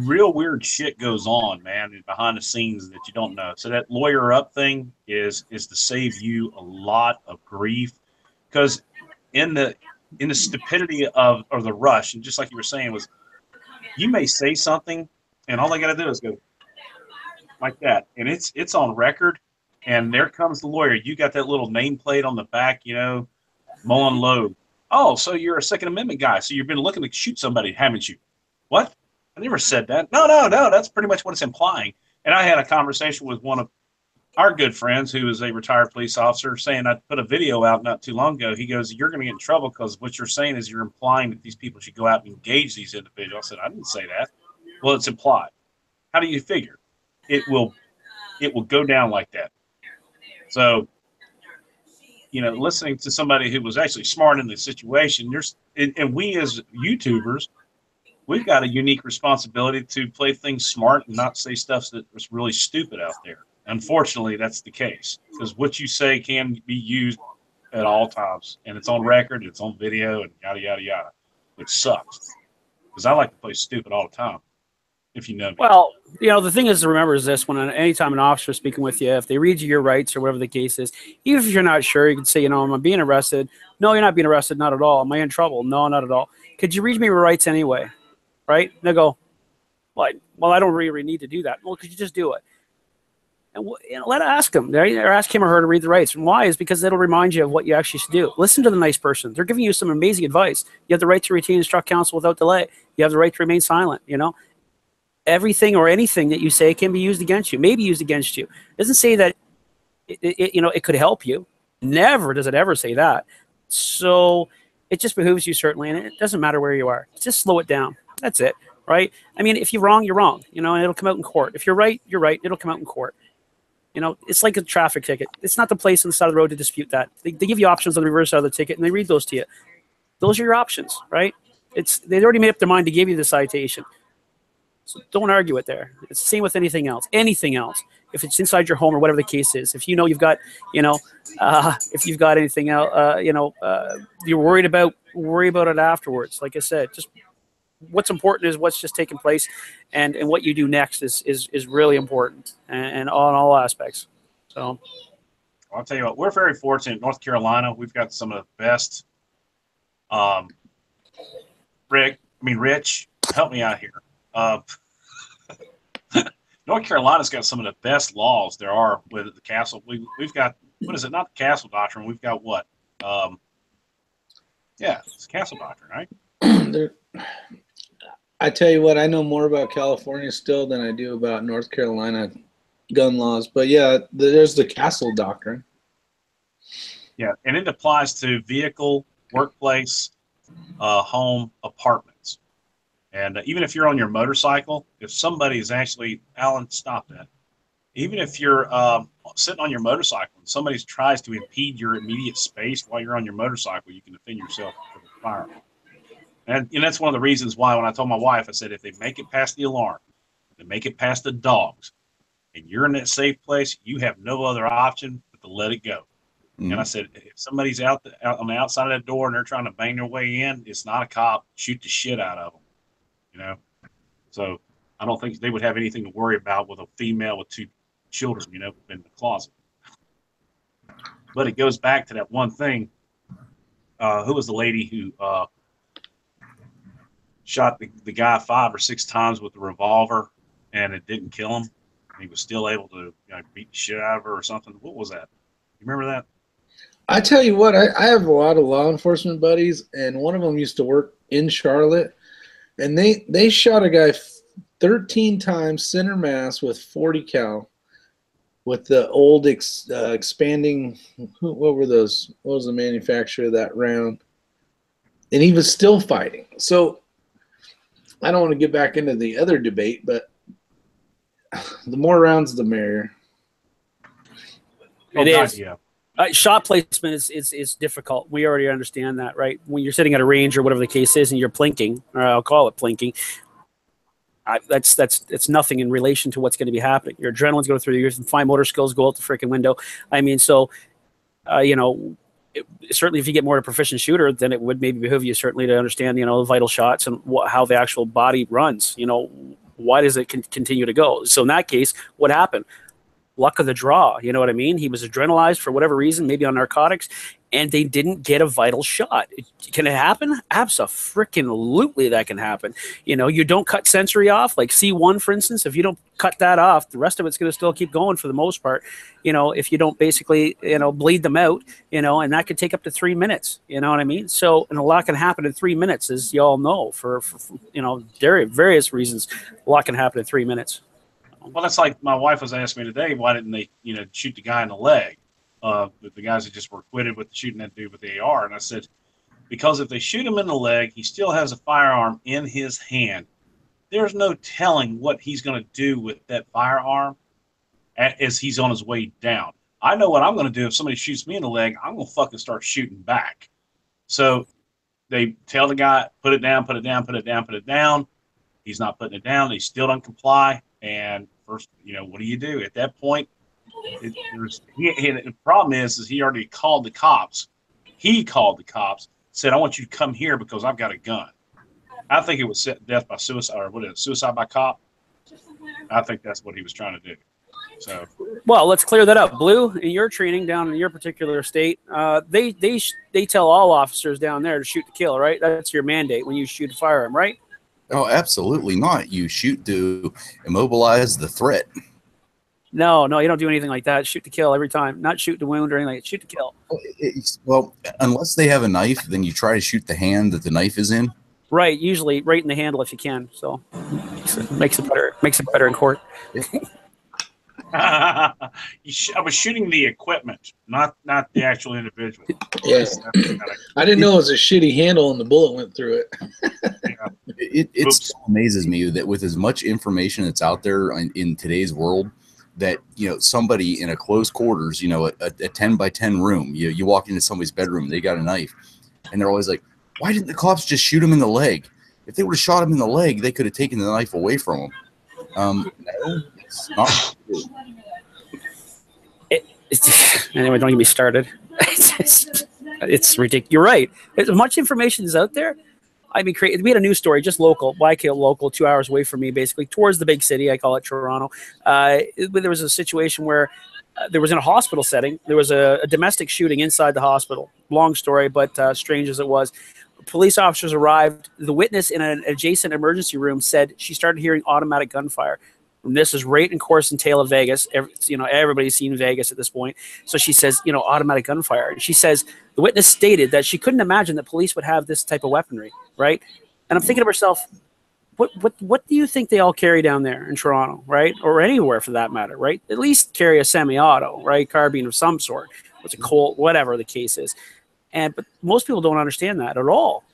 real weird shit goes on, man, behind the scenes that you don't know. So that lawyer up thing is to save you a lot of grief, because in the stupidity of or the rush, and just like you were saying, was you may say something and all they got to do is go like that, and it's on record, and there comes the lawyer. You got that little nameplate on the back, you know, Mullen Loeb. "Oh, so you're a Second Amendment guy, so you've been looking to shoot somebody, haven't you?" "What? I never said that." No, that's pretty much what it's implying. And I had a conversation with one of our good friends who is a retired police officer, saying, I put a video out not too long ago. He goes, "You're going to get in trouble because what you're saying is you're implying that these people should go out and engage these individuals." I said, "I didn't say that." "Well, it's implied." "How do you figure?" It will go down like that. So, you know, listening to somebody who was actually smart in the situation, and we as YouTubers, we've got a unique responsibility to play things smart and not say stuff that was really stupid out there. Unfortunately, that's the case, because what you say can be used at all times, and it's on record, it's on video, and yada, yada, yada, which sucks, because I like to play stupid all the time, if you know me. Well, you know, the thing is to remember is this: when anytime an officer is speaking with you, if they read you your rights or whatever the case is, even if you're not sure, you can say, you know, "Am I being arrested?" "No, you're not being arrested, not at all." "Am I in trouble?" "No, not at all." "Could you read me your rights anyway?" Right? And they go, well, I don't really need to do that." "Well, could you just do it?" And you know, ask him, or ask him or her to read the rights. And why is because it'll remind you of what you actually should do. Listen to the nice person. They're giving you some amazing advice. You have the right to retain and instruct counsel without delay. You have the right to remain silent. You know, everything or anything that you say can be used against you, may be used against you. It doesn't say that you know, it could help you. Never does it ever say that. So it just behooves you, certainly, and it doesn't matter where you are. Just slow it down. That's it, right? I mean, if you're wrong, you're wrong, you know, and it'll come out in court. If you're right, you're right. It'll come out in court. You know, it's like a traffic ticket. It's not the place on the side of the road to dispute that. They give you options on the reverse side of the ticket, and they read those to you. Those are your options, right? They've already made up their mind to give you the citation. So don't argue it there. It's the same with anything else. Anything else. If it's inside your home or whatever the case is, if you know you've got, if you've got anything else, you're worried about, worry about it afterwards. Like I said, just what's important is what's just taking place, and what you do next is really important, and on all aspects. So I'll tell you what, we're very fortunate in North Carolina. We've got some of the best. Rich, help me out here. North Carolina's got some of the best laws there are with the castle. We've got, what is it? Not the castle doctrine. We've got what? It's the castle doctrine, right? I tell you what, I know more about California still than I do about North Carolina gun laws. But yeah, there's the castle doctrine. Yeah, and it applies to vehicle, workplace, home, apartments. And even if you're on your motorcycle, if somebody is actually, Alan, stop that. Even if you're sitting on your motorcycle and somebody tries to impede your immediate space while you're on your motorcycle, you can defend yourself from a firearm. And that's one of the reasons why when I told my wife, I said, if they make it past the alarm, they make it past the dogs, and you're in that safe place, you have no other option but to let it go. Mm-hmm. And I said, if somebody's out on the outside of that door and they're trying to bang their way in, it's not a cop. Shoot the shit out of them. So I don't think they would have anything to worry about with a female with 2 children, in the closet. But it goes back to that one thing. Who was the lady who shot the guy 5 or 6 times with the revolver and it didn't kill him? And he was still able to beat the shit out of her or something. What was that? You remember that? I tell you what, I have a lot of law enforcement buddies, and one of them used to work in Charlotte. And they shot a guy 13 times center mass with 40 cal with the old expanding. What were those? What was the manufacturer of that round? And he was still fighting. So I don't want to get back into the other debate, but the more rounds, the merrier. It is. Yeah. Shot placement is difficult. We already understand that, right? When you're sitting at a range or whatever the case is, and you're plinking, or I'll call it plinking, that's nothing in relation to what's going to be happening. Your adrenaline's going through, your fine motor skills go out the freaking window. I mean, so certainly if you get more of a proficient shooter, then it would maybe behoove you certainly to understand, the vital shots and how the actual body runs. Why does it continue to go? So in that case, what happened? Luck of the draw, you know what I mean? He was adrenalized for whatever reason, maybe on narcotics, and they didn't get a vital shot. Can it happen? Abso-freaking-lutely that can happen. You don't cut sensory off, like C1, for instance. If you don't cut that off, the rest of it's going to still keep going for the most part. If you don't basically, bleed them out, and that could take up to 3 minutes. You know what I mean? So, and a lot can happen in 3 minutes, as you all know, for various reasons. A lot can happen in 3 minutes. Well, that's like my wife was asking me today, why didn't they, shoot the guy in the leg? The guys that just were acquitted with shooting that dude with the AR. And I said, because if they shoot him in the leg, he still has a firearm in his hand. There's no telling what he's going to do with that firearm as he's on his way down. I know what I'm going to do if somebody shoots me in the leg. I'm going to fucking start shooting back. So they tell the guy, put it down, put it down, put it down, put it down. He's not putting it down. He still doesn't comply. And first, what do you do at that point? The problem is he already called the cops. He called the cops, said, I want you to come here because I've got a gun. I think it was death by suicide, or what is it, suicide by cop? I think that's what he was trying to do. So, well, let's clear that up. Blue, in your training down in your particular state, they tell all officers down there to shoot to kill, right? That's your mandate when you shoot a firearm, right? Oh, absolutely not. You shoot to immobilize the threat. No, you don't do anything like that. Shoot to kill every time. Not shoot to wound or anything. Shoot to kill. Well, unless they have a knife, then you try to shoot the hand that the knife is in. Right, usually right in the handle if you can. So makes it better. Makes it better in court. I was shooting the equipment, not the actual individual. Yes. I didn't know it was a shitty handle and the bullet went through it. It still amazes me that with as much information that's out there in today's world, that somebody in a close quarters, a 10 by 10 room, you walk into somebody's bedroom, they got a knife, and they're always like, why didn't the cops just shoot him in the leg? If they would have shot him in the leg, they could have taken the knife away from him. No, it's not true. Anyway, don't get me started. It's ridiculous. You're right. As much information is out there. I mean, we had a news story, just local, YK local, 2 hours away from me, basically, towards the big city. I call it Toronto. There was a situation where there was in a hospital setting. There was a domestic shooting inside the hospital. Long story, but strange as it was. Police officers arrived. The witness in an adjacent emergency room said she started hearing automatic gunfire. And this is right in course and tail of Vegas. Everybody's seen Vegas at this point. So she says, automatic gunfire. And she says the witness stated that she couldn't imagine that police would have this type of weaponry, right? And I'm thinking to myself, what do you think they all carry down there in Toronto, right? Or anywhere for that matter, right? At least carry a semi-auto, right? Carbine of some sort. What's a Colt, whatever the case is. But most people don't understand that at all.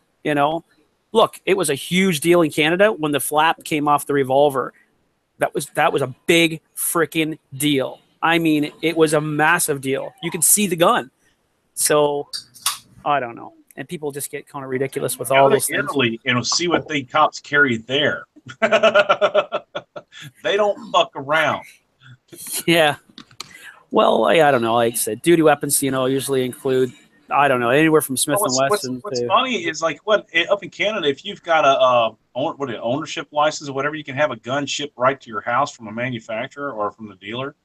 Look, it was a huge deal in Canada when the flap came off the revolver. That was a big freaking deal. I mean, it was a massive deal. You could see the gun. So I don't know. And people just get kind of ridiculous with all those things. Italy and see what the cops carry there. They don't fuck around. Yeah. Well, I don't know. Like I said, duty weapons, usually include, I don't know, anywhere from Smith and Wesson. What's funny is up in Canada, if you've got a ownership license or whatever, you can have a gun shipped right to your house from a manufacturer or from the dealer.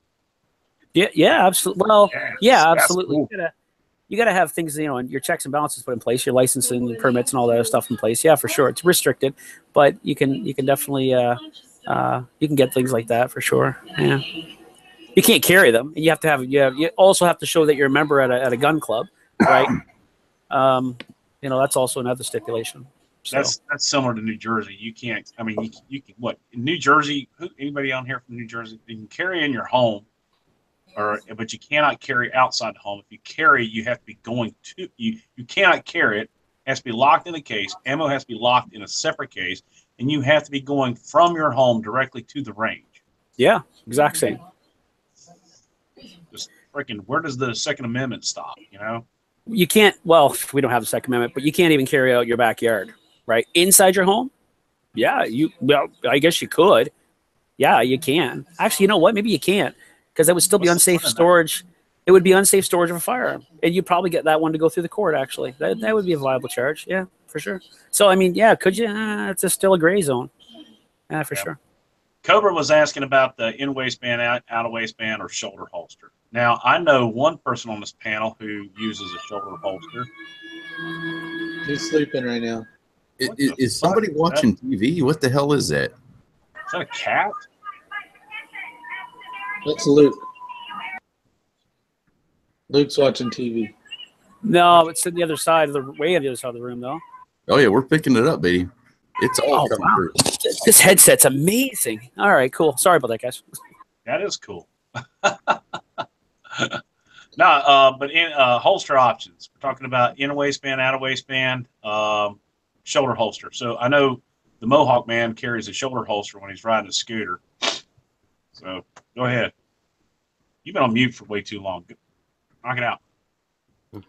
Yeah, absolutely. Well, yeah, absolutely. Cool. You got to have things, and your checks and balances put in place, your licensing, your permits, and all that other stuff in place. Yeah, for sure, it's restricted, but you can definitely you can get things like that for sure. Yeah, you can't carry them, and you also have to show that you're a member at a gun club, right? That's also another stipulation. So. That's similar to New Jersey. You can't. I mean, you can what in New Jersey? Anybody on here from New Jersey? You can carry in your home. But you cannot carry outside the home. If you carry, you have to be going to you. You cannot carry it. It has to be locked in a case. Ammo has to be locked in a separate case, and you have to be going from your home directly to the range. Yeah, exact same. Just freaking, where does the Second Amendment stop? You can't. Well, we don't have the Second Amendment, but you can't even carry out your backyard, right? Inside your home. Yeah, Well, I guess you could. Yeah, you can. Actually, you know what? Maybe you can't. Because that would still be unsafe storage. It would be unsafe storage of a firearm. And you'd probably get that one to go through the court, actually. That would be a viable charge. Yeah, for sure. So, I mean, yeah, could you? It's still a gray zone. Yeah, for sure. Cobra was asking about the in-waistband, out-of-waistband, or shoulder holster. Now, I know one person on this panel who uses a shoulder holster. He's sleeping right now. Is somebody watching TV? What the hell is that? Is that a cat? That's Luke. Luke's watching TV. No, it's on the other side of the other side of the room, though. Oh yeah, we're picking it up, baby. It's all coming through. This headset's amazing. All right, cool. Sorry about that, guys. That is cool. But in holster options, we're talking about inner waistband, outer waistband, shoulder holster. So I know the Mohawk man carries a shoulder holster when he's riding a scooter. So go ahead. You've been on mute for way too long. Knock it out.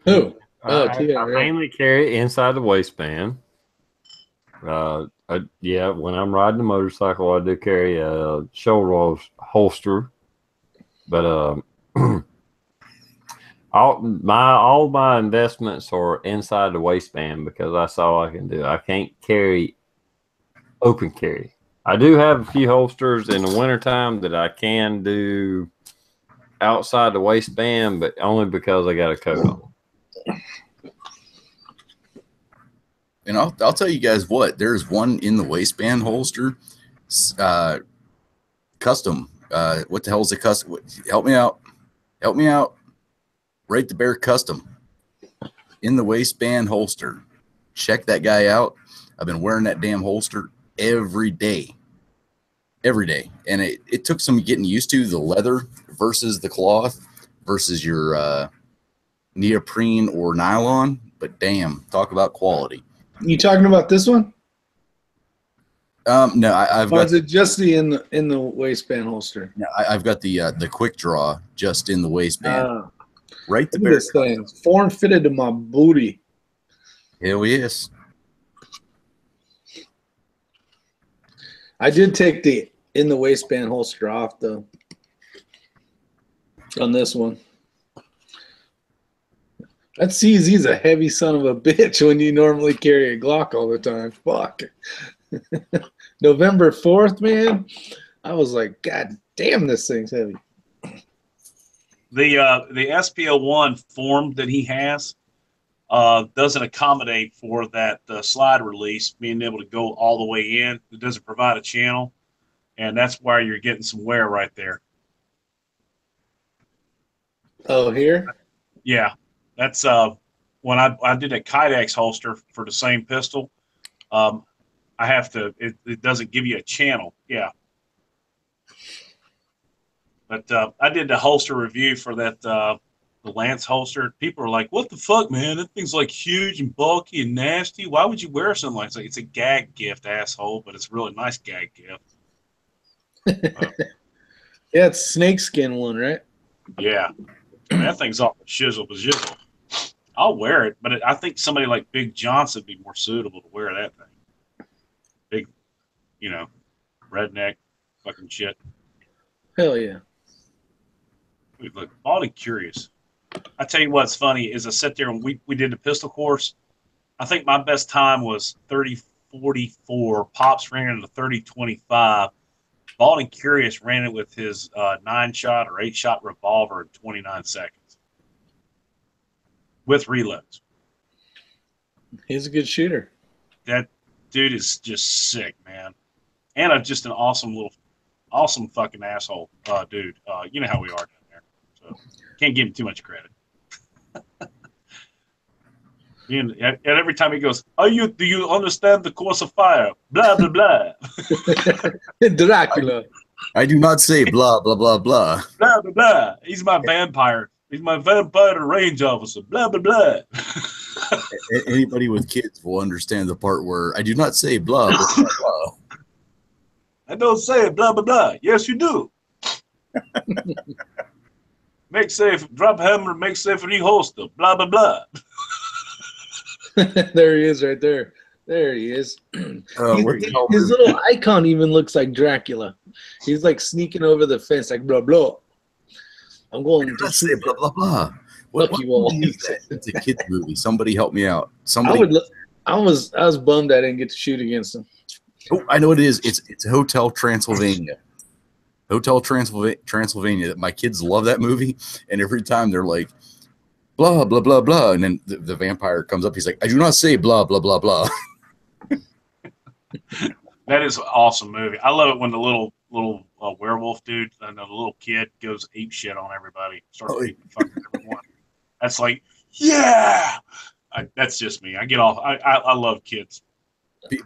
Who? I mainly carry inside the waistband. When I'm riding a motorcycle, I do carry a shoulder holster. But all my investments are inside the waistband because that's all I can do. I can't carry open carry. I do have a few holsters in the wintertime that I can do outside the waistband, but only because I got a coat on. And I'll tell you guys what, there's one in the waistband holster, custom. What the hell is a custom? Help me out. Rate the Bear custom in the waistband holster. Check that guy out. I've been wearing that damn holster every day. And it took some getting used to the leather versus the cloth versus your neoprene or nylon. But damn, talk about quality. You talking about this one? No, I've got. Or is it just in the waistband holster? No, I've got the quick draw just in the waistband. Right the Bear. This thing form fitted to my booty. Hell yes. I did take the in the waistband holster off though. On this one. That CZ's a heavy son of a bitch when you normally carry a Glock all the time. Fuck. November 4th, man. I was like, God damn, this thing's heavy. The SPO1 form that he has doesn't accommodate for that slide release, being able to go all the way in. It doesn't provide a channel, and that's why you're getting some wear right there. Oh, here? Yeah, that's when I did a Kydex holster for the same pistol. I have to. It doesn't give you a channel. Yeah. But I did the holster review for that the Lance holster. People are like, "What the fuck, man? That thing's like huge and bulky and nasty. Why would you wear something like that?" It's a gag gift, asshole, but it's a really nice gag gift. Yeah, it's snakeskin one, right? Yeah, I mean, that thing's off the shizzle bazizzle. I'll wear it, but I think somebody like Big Johnson would be more suitable to wear that thing. Big, redneck, fucking shit. Hell yeah. Look, oddly curious. I tell you what's funny is I sat there and we did the pistol course. I think my best time was 30:44. Pops ran it at a 30:25. Bald and Curious ran it with his 9-shot or 8-shot revolver in 29 seconds with reloads. He's a good shooter. That dude is just sick, man. And just an awesome fucking asshole dude. You know how we are down there. So can't give him too much credit. And every time he goes, do you understand the course of fire? Blah, blah, blah. Dracula. I do not say blah, blah, blah, blah. Blah, blah, blah. He's my vampire. He's my vampire range officer. Blah, blah, blah. Anybody with kids will understand the part where I do not say blah, blah, blah, blah. I don't say blah, blah, blah. Yes, you do. Make safe, drop hammer, make safe, reholster. Blah, blah, blah. There he is right there. There he is. His little icon even looks like Dracula. He's like sneaking over the fence like blah, blah. I'm going to say blah, blah, blah. What you all. It's a kid's movie. Somebody help me out. I was bummed I didn't get to shoot against him. Oh, I know what it is. It's Hotel Transylvania. Hotel Transylvania. My kids love that movie, and every time they're like, blah, blah, blah, blah. And then the vampire comes up. He's like, I do not say blah, blah, blah, blah. That is an awesome movie. I love it when the little werewolf dude and the little kid goes ape shit on everybody. Starts eating fucking everyone. That's like, yeah. That's just me. I get off. I love kids.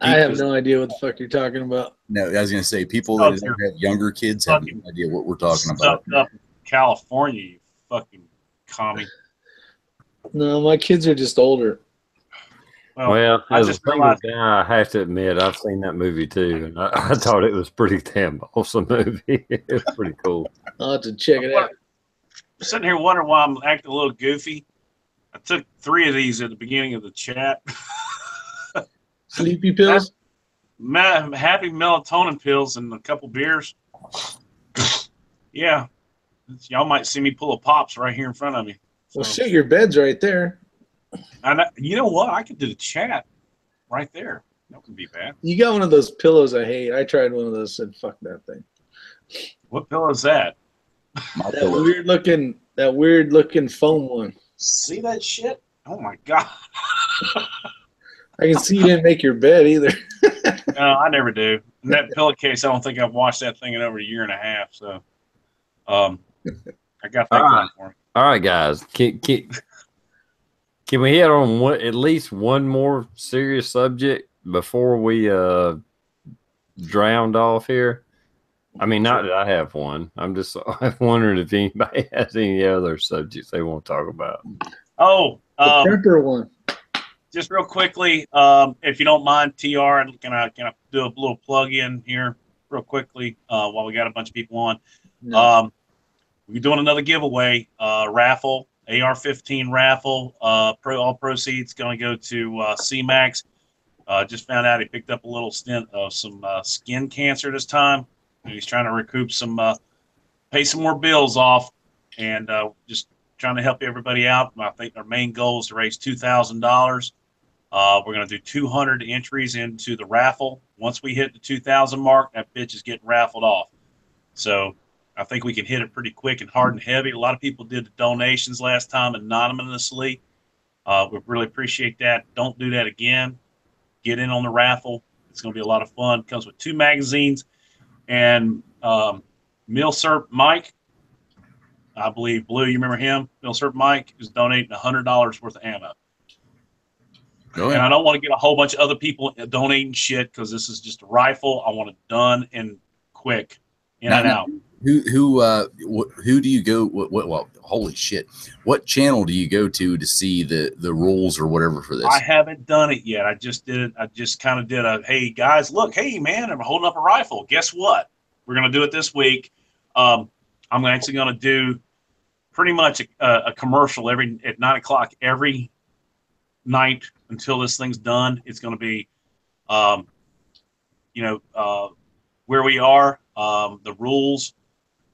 I have no idea what the fuck you're talking about. No, I was going to say, people that have younger kids have no idea what we're talking about. Up in California, you fucking commie. No, my kids are just older. Well, as a single guy, I have to admit, I've seen that movie too, and I thought it was pretty damn awesome movie. It was pretty cool. I'll have to check it out. I'm sitting here wondering why I'm acting a little goofy. I took 3 of these at the beginning of the chat. Sleepy pills? Happy melatonin pills and a couple beers. Yeah. Y'all might see me pull a Pops right here in front of me. Well, shit, your bed's right there. And you know what? I could do the chat right there. That wouldn't be bad. You got one of those pillows I hate. I tried one of those. Said fuck that thing. What pillow is that? That weird looking foam one. See that shit? Oh my god. I can see you didn't make your bed either. No, I never do. And that pillowcase, I don't think I've washed that thing in over a year and a half. So, I got that going for me. All right, guys. Can we hit on at least one more serious subject before we drowned off here? I mean, not that I have one. I'm wondering if anybody has any other subjects they want to talk about. Oh, the pepper one. Just real quickly, if you don't mind, TR, can I do a little plug in here real quickly while we got a bunch of people on? No. We're doing another giveaway, raffle, AR-15 raffle. All proceeds going to go to CMAX. Just found out he picked up a little stint of some skin cancer this time. And he's trying to recoup some, pay some more bills off, and just trying to help everybody out. I think our main goal is to raise $2,000. We're going to do 200 entries into the raffle. Once we hit the 2,000 mark, that bitch is getting raffled off. So I think we can hit it pretty quick and hard and heavy. A lot of people did the donations last time anonymously. We really appreciate that. Don't do that again. Get in on the raffle. It's going to be a lot of fun. It comes with 2 magazines. And Milsurp Mike, I believe, Blue, you remember him? Milsurp Mike is donating $100 worth of ammo. Go And ahead. I don't want to get a whole bunch of other people donating shit because this is just a rifle. I want it done and quick, in and out. Who do you go? Well, holy shit! What channel do you go to see the rules or whatever for this? I haven't done it yet. I just did it. I just kind of did a, hey guys, look, hey man, I'm holding up a rifle. Guess what? We're gonna do it this week. I'm actually gonna do pretty much a commercial at 9 o'clock every night until this thing's done. It's gonna be, where we are, the rules.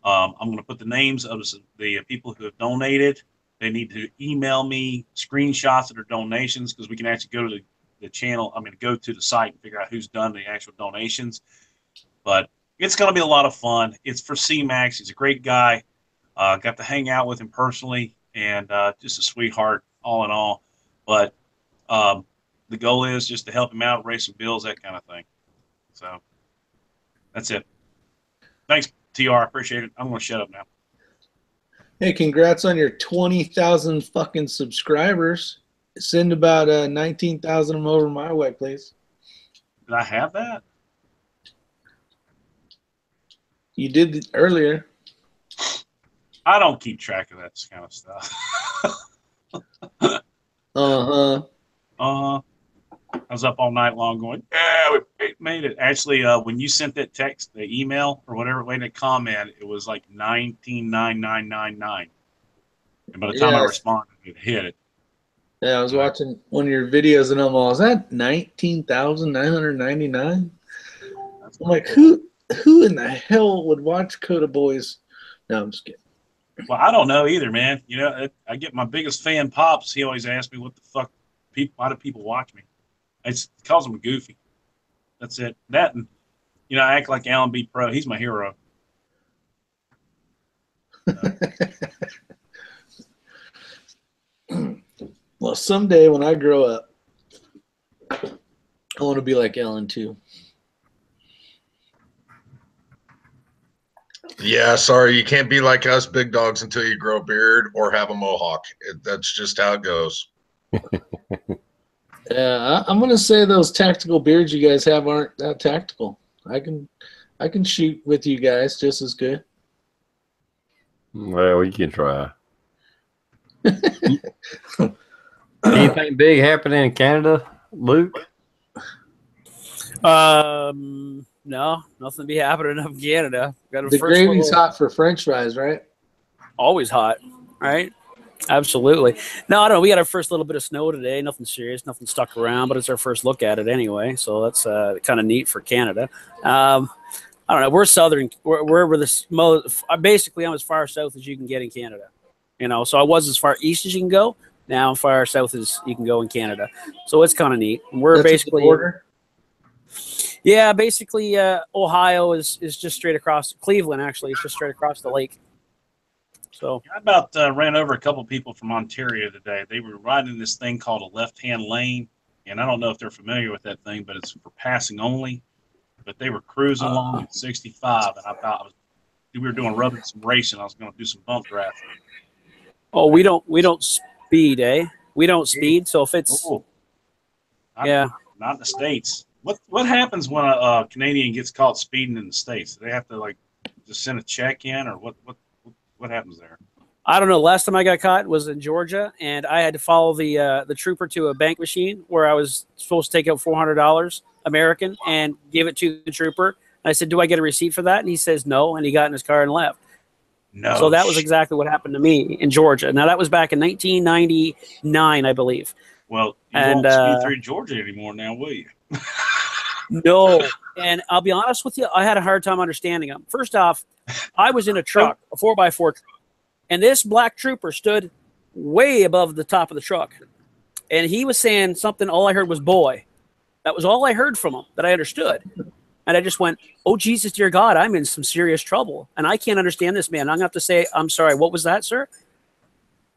I'm going to put the names of the people who have donated. They need to email me screenshots of their donations because we can actually go to the channel. Go to the site and figure out who's done the actual donations. But it's going to be a lot of fun. It's for C-Max. He's a great guy. Got to hang out with him personally, and just a sweetheart all in all. But the goal is just to help him out, raise some bills, that kind of thing. So that's it. Thanks, TR. I appreciate it. I'm going to shut up now. Hey, congrats on your 20,000 fucking subscribers. Send about 19,000 of them over my way, please. Did I have that? You did it earlier. I don't keep track of that kind of stuff. I was up all night long going, yeah, we made it. Actually, when you sent that text, the email or whatever, that comment, it was like 19,999. And by the time I responded, it hit it. Yeah, I was watching one of your videos and I'm all, is that 19,999? I'm like, who in the hell would watch Coda Boys? No, I'm just kidding. Well, I don't know either, man. I get my biggest fan, Pops. He always asks me, what the fuck, why do people watch me? It's because I'm goofy. That's it. That and, I act like Alan B. Pro. He's my hero. Well, someday when I grow up, I want to be like Ellen too. Yeah, sorry, you can't be like us big dogs until you grow a beard or have a mohawk. That's just how it goes. Yeah, I'm gonna say those tactical beards you guys have aren't that tactical. I can shoot with you guys just as good. Well, we can try. Anything big happening in Canada, Luke? No, nothing to be happening up in Canada. Got The gravy's hot for French fries, right? Always hot, right? Absolutely. No, I don't know. We got our first little bit of snow today. Nothing serious, nothing stuck around, but it's our first look at it anyway. So that's kind of neat for Canada. I don't know. We're southern. We're this basically I'm as far south as you can get in Canada. So I was as far east as you can go. Now I'm far south as you can go in Canada. So it's kind of neat. We're That's basically the border. Yeah, basically Ohio is just straight across. Cleveland actually is just straight across the lake. So I about ran over a couple people from Ontario today. They were riding this thing called a left-hand lane, and I don't know if they're familiar with that thing, but it's for passing only. But they were cruising along at 65, and I thought we were doing rubbing some racing. I was going to do some bump drafting. Oh, we don't speed, eh? We don't speed. So if it's not in the States. What happens when a Canadian gets caught speeding in the States? Do they have to just send a check in, or what happens there? I don't know. Last time I got caught was in Georgia, and I had to follow the trooper to a bank machine where I was supposed to take out $400 American and give it to the trooper. And I said, "Do I get a receipt for that?" And he says, "No," and he got in his car and left. No. So that was exactly what happened to me in Georgia. Now that was back in 1999, I believe. Well, you won't speed through Georgia anymore now, will you? No. And I'll be honest with you, I had a hard time understanding him. First off, I was in a truck, a 4x4 truck, and this black trooper stood way above the top of the truck. And he was saying something, all I heard was boy. That was all I heard from him that I understood. And I just went, oh, Jesus, dear God, I'm in some serious trouble. And I can't understand this, man. I'm going to have to say, I'm sorry, what was that, sir?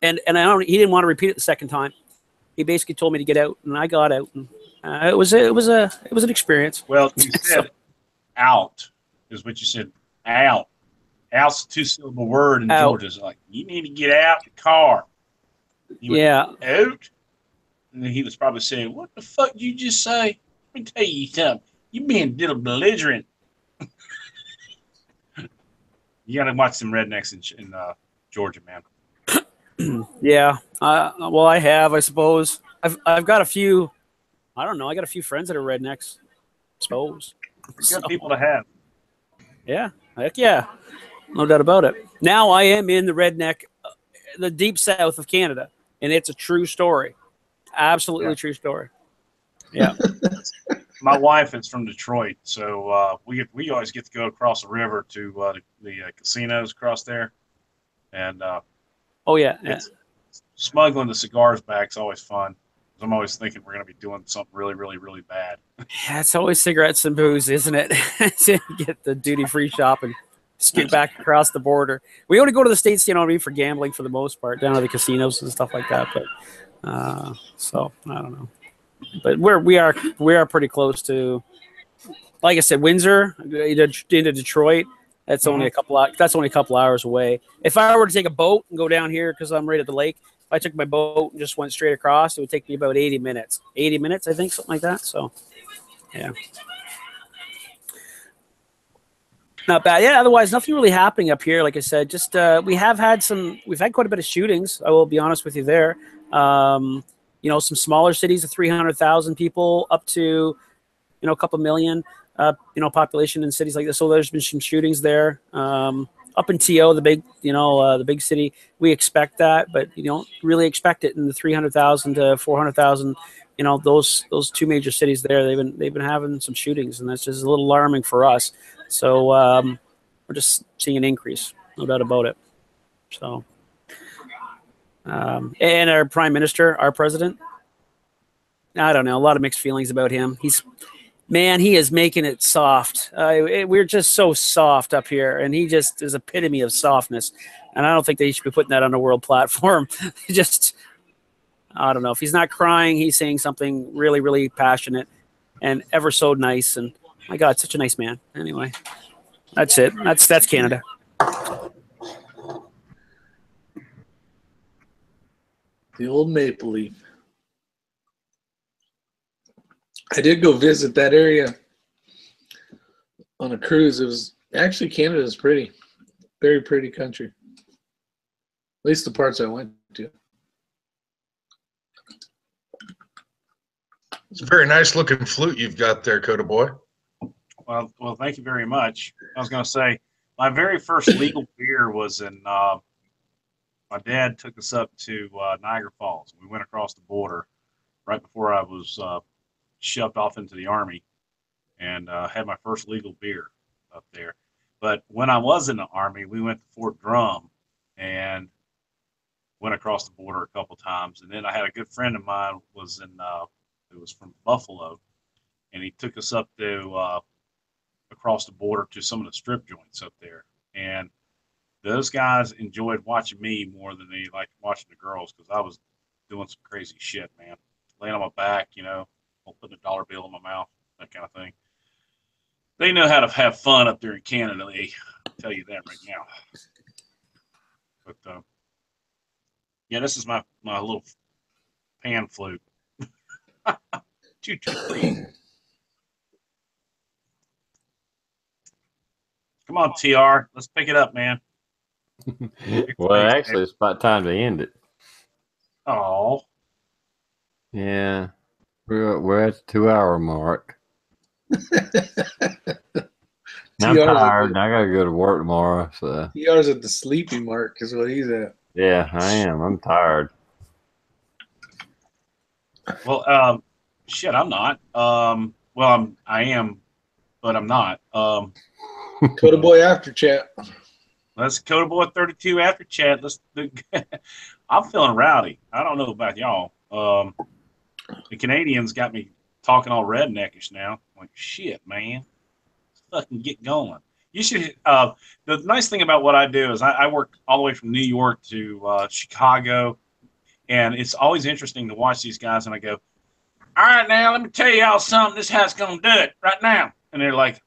And he didn't want to repeat it the second time. He basically told me to get out, and I got out. And it was an experience. Well, you said out is what you said. Out. Out's a two-syllable word in Georgia. It's like, you need to get out the car. You went, out? And then he was probably saying, what the fuck did you just say? Let me tell you something. You being a little belligerent. You got to watch some rednecks in Georgia, man. Yeah. Well, I have, I suppose. I've got a few, I don't know, I got a few friends that are rednecks, I suppose. Good people to have. Yeah. Heck yeah. No doubt about it. Now I am in the redneck, the deep south of Canada, and it's a true story. Absolutely true story. Yeah. My wife is from Detroit, so we always get to go across the river to the casinos across there, and smuggling the cigars back is always fun. I'm always thinking we're going to be doing something really, really, really bad. Yeah, it's always cigarettes and booze, isn't it? Get the duty-free shop and scoot back across the border. We only go to the States, you know what I mean, for gambling for the most part, down to the casinos and stuff like that. But so I don't know. But we are pretty close to, like I said, Windsor into Detroit. That's only a couple hours away. If I were to take a boat and go down here because I'm right at the lake, if I took my boat and just went straight across, it would take me about 80 minutes. 80 minutes, I think, something like that. So, yeah. Not bad. Yeah, otherwise, nothing really happening up here. Like I said, just we've had quite a bit of shootings. I will be honest with you there. You know, some smaller cities of 300,000 people up to, you know, a couple million, you know, population in cities like this. So there's been some shootings there. Up in TO, the big city, we expect that, but you don't really expect it in the 300,000 to 400,000. You know, those two major cities there, they've been having some shootings, and that's just a little alarming for us. So we're just seeing an increase, no doubt about it. So. And our prime minister, our president, I don't know, a lot of mixed feelings about him. He is making it soft. We're just so soft up here, and he just is epitome of softness. And I don't think they should be putting that on a world platform. Just, I don't know. If he's not crying, he's saying something really, really passionate and ever so nice. And my God, such a nice man. Anyway, that's it. That's Canada. The old Maple Leaf. I did go visit that area on a cruise. It was actually, Canada's pretty, very pretty country. At least the parts I went to. It's a very nice looking flute you've got there, Coda Boy. Well, thank you very much. I was going to say, my very first legal beer was in. My dad took us up to Niagara Falls. We went across the border right before I was shoved off into the Army, and had my first legal beer up there. But when I was in the Army, we went to Fort Drum and went across the border a couple times. And then I had a good friend of mine who was from Buffalo, and he took us up to across the border to some of the strip joints up there. And those guys enjoyed watching me more than they liked watching the girls, because I was doing some crazy shit, man. Laying on my back, you know, putting a dollar bill in my mouth, that kind of thing. They know how to have fun up there in Canada. They tell you that right now. But yeah, this is my little pan flute. 2, 2, 3. Come on, TR. Let's pick it up, man. Well, actually, it's about time to end it. Oh. Yeah. We're at the 2-hour mark. I'm tired, and I gotta go to work tomorrow. So TR's at the sleepy mark is what he's at. Yeah, I am. I'm tired. Well, shit, I'm not. Well, I am, but I'm not. Coda Boy after chat. Let's Coda Boy 32 after chat. I'm feeling rowdy. I don't know about y'all. The Canadians got me talking all redneckish now. I'm like, shit, man. Let's fucking get going. You should. The nice thing about what I do is I work all the way from New York to Chicago, and it's always interesting to watch these guys. And I go, all right, now let me tell y'all something. This house gonna do it right now. And they're like,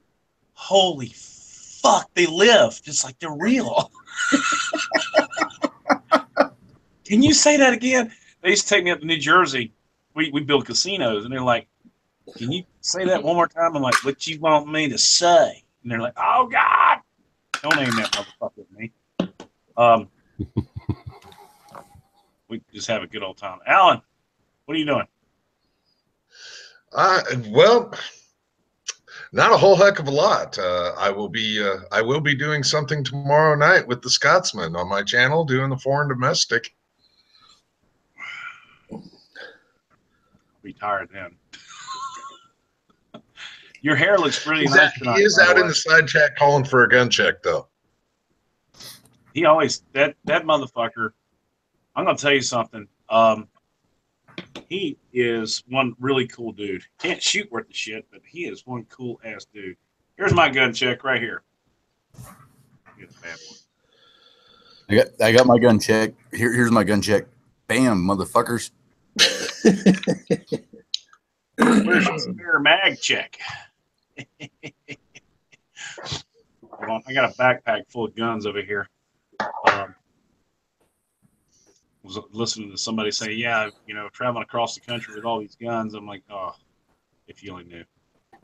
holy fuck, they live just like they're real. Can you say that again? They used to take me up to New Jersey. We build casinos, and they're like, can you say that one more time? I'm like, what you want me to say? And they're like, oh, God. Don't aim that motherfucker at me. We just have a good old time. Alan, what are you doing? Well, not a whole heck of a lot. I will be doing something tomorrow night with the Scotsman on my channel, doing the foreign domestic. Be tired then. Your hair looks really nice tonight. He is out in the side chat calling for a gun check, though. He always that motherfucker. I'm gonna tell you something. He is one really cool dude. Can't shoot worth the shit, but he is one cool ass dude. Here's my gun check right here. Get a bad one. I got my gun check. Here's my gun check. Bam, motherfuckers. Where's your spare mag check? Hold on, I got a backpack full of guns over here. Was listening to somebody say, yeah, traveling across the country with all these guns. I'm like, oh, if you only knew.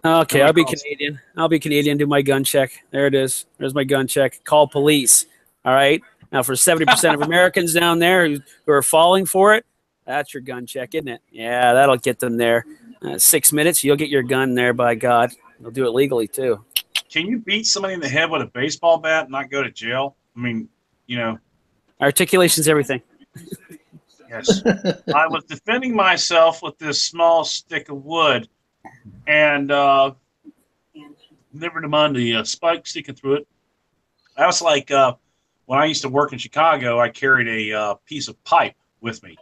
Okay, I'll be Canadian. I'll be Canadian, do my gun check. There it is. There's my gun check. Call police. All right? Now, for 70% of Americans down there who are falling for it, that's your gun check, isn't it? Yeah, that'll get them there. 6 minutes, you'll get your gun there, by God. They'll do it legally, too. Can you beat somebody in the head with a baseball bat and not go to jail? I mean, Articulation's everything. Yes. I was defending myself with this small stick of wood, and never mind the spike sticking through it. That was like when I used to work in Chicago, I carried a piece of pipe with me.